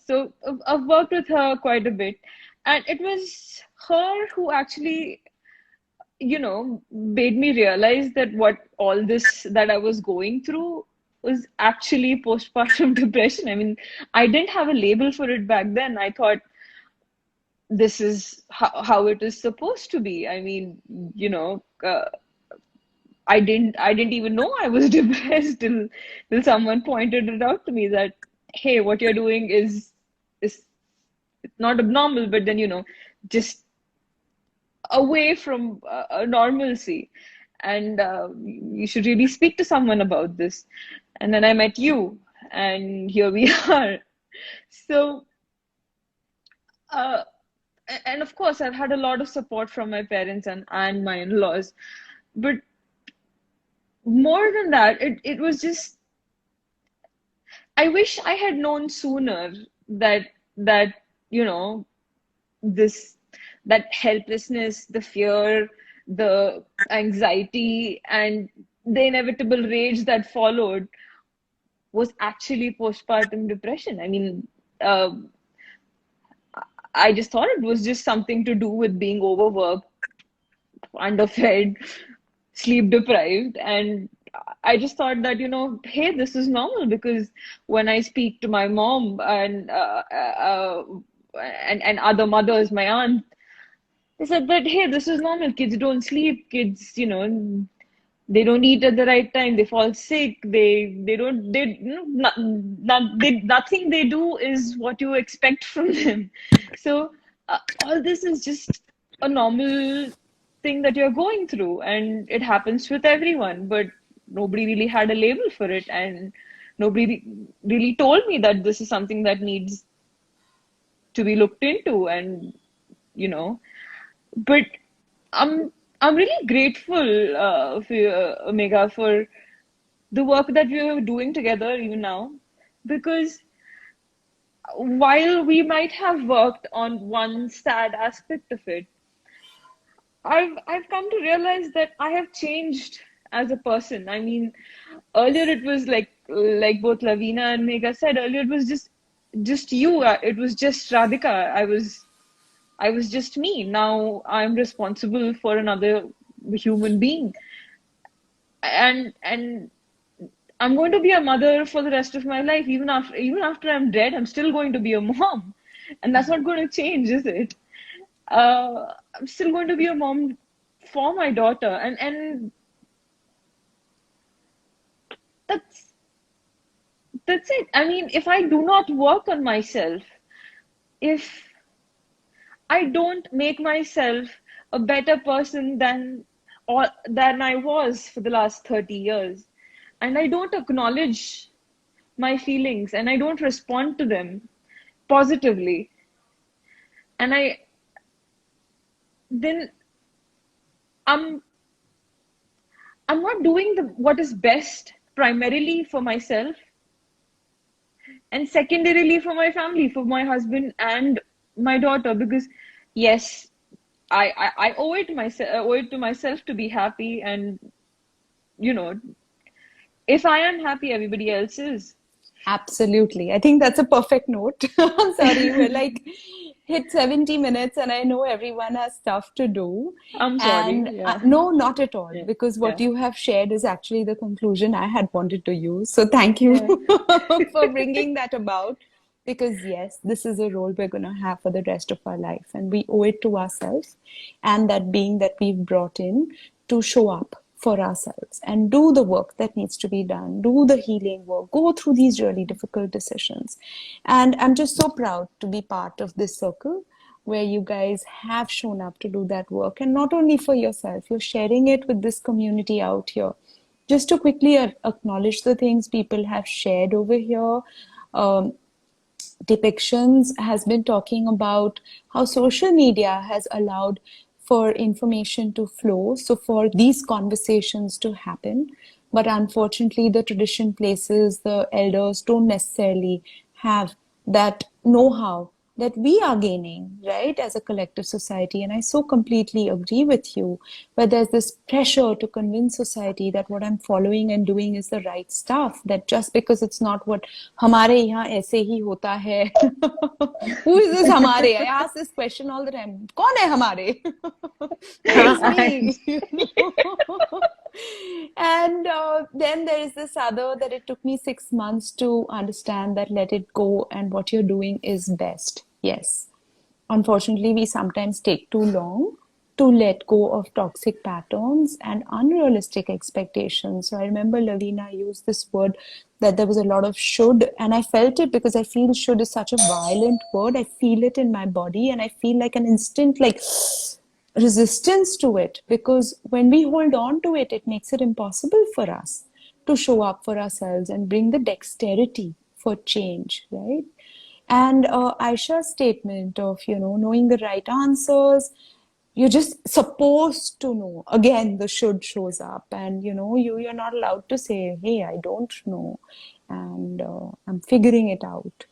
So I've worked with her quite a bit. And it was her who actually, made me realize that what all this that I was going through was actually postpartum depression. I mean, I didn't have a label for it back then. I thought this is how it is supposed to be. I mean, I didn't even know I was depressed till someone pointed it out to me that, hey, what you're doing is it's not abnormal, but then just away from normalcy, and you should really speak to someone about this. And then I met you, and here we are. So and of course I've had a lot of support from my parents and my in-laws, but more than that, it was just, I wish I had known sooner that that helplessness, the fear, the anxiety, and the inevitable rage that followed was actually postpartum depression. I mean, I just thought it was just something to do with being overworked, underfed, sleep deprived. And I just thought that, hey, this is normal, because when I speak to my mom and other mothers, my aunt, they said that, hey, this is normal. Kids don't sleep. Kids, they don't eat at the right time. They fall sick. Nothing they do is what you expect from them. So all this is just a normal thing that you're going through, and it happens with everyone, but nobody really had a label for it, and nobody really told me that this is something that needs to be looked into. And but I'm really grateful for you, Omega, for the work that we are doing together even now, because while we might have worked on one sad aspect of it, I've come to realize that I have changed as a person. I mean, earlier it was like both Lavina and Megha said earlier, it was just you. It was just Radhika. I was just me. Now I'm responsible for another human being, and I'm going to be a mother for the rest of my life. Even after I'm dead, I'm still going to be a mom, and that's not going to change, is it? I'm still going to be a mom for my daughter, and that's it. I mean, if I do not work on myself, if I don't make myself a better person than I was for the last 30 years, and I don't acknowledge my feelings, and I don't respond to them positively, and then I'm not doing what is best primarily for myself, and secondarily for my family, for my husband and my daughter. Because yes, I owe it to myself to be happy, and if I am happy, everybody else is. Absolutely. I think that's a perfect note. I'm sorry, we're like hit 70 minutes and I know everyone has stuff to do. I'm sorry. And Yeah. no, not at all, Yeah. because what Yeah. you have shared is actually the conclusion I had wanted to use. So thank you Yeah. for bringing that about. Because yes, this is a role we're going to have for the rest of our life, and we owe it to ourselves and that being that we've brought in to show up for ourselves and do the work that needs to be done, do the healing work, go through these really difficult decisions. And I'm just so proud to be part of this circle where you guys have shown up to do that work. And not only for yourself, you're sharing it with this community out here. Just to quickly acknowledge the things people have shared over here. Um, Depictions has been talking about how social media has allowed for information to flow, so for these conversations to happen. But unfortunately, the tradition places, the elders don't necessarily have that know how that we are gaining, right, as a collective society. And I so completely agree with you, where there's this pressure to convince society that what I'm following and doing is the right stuff, that just because it's not what हमारे यहाँ ऐसे ही होता है. Who is this हमारे? I ask this question all the time. कौन है हमारे? It's me. And then there is this other that it took me 6 months to understand that let it go and what you're doing is best. Yes. Unfortunately, we sometimes take too long to let go of toxic patterns and unrealistic expectations. So I remember Lavina used this word that there was a lot of should, and I felt it because I feel should is such a violent word. I feel it in my body, and I feel like an instant like resistance to it, because when we hold on to it, it makes it impossible for us to show up for ourselves and bring the dexterity for change, right? And Aisha's statement of, knowing the right answers, you're just supposed to know. Again, the should shows up, and you're not allowed to say, "Hey, I don't know, and I'm figuring it out."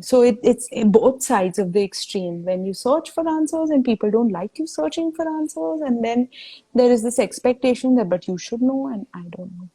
So it's in both sides of the extreme. When you search for answers and people don't like you searching for answers, and then there is this expectation that, but you should know, and I don't know.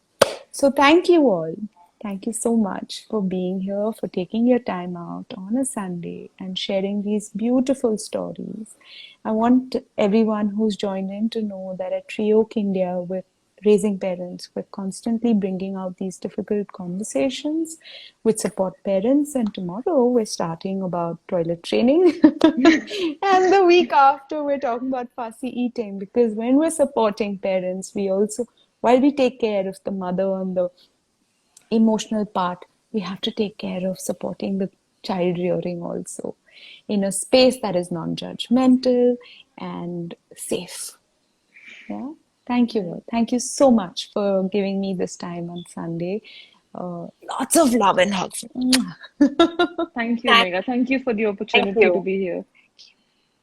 So thank you all. Thank you so much for being here, for taking your time out on a Sunday and sharing these beautiful stories. I want everyone who's joined in to know that at Tree Oak India, we're raising parents. We're constantly bringing out these difficult conversations with support parents. And tomorrow we're starting about toilet training. And the week after, we're talking about fussy eating, because when we're supporting parents, we also, while we take care of the mother and the emotional part, we have to take care of supporting the child rearing also in a space that is non-judgmental and safe. Yeah. Thank you all. Thank you so much for giving me this time on Sunday. Lots of love and hugs. Thank you, Thank Megha. Thank you for the Thank opportunity to you. be here.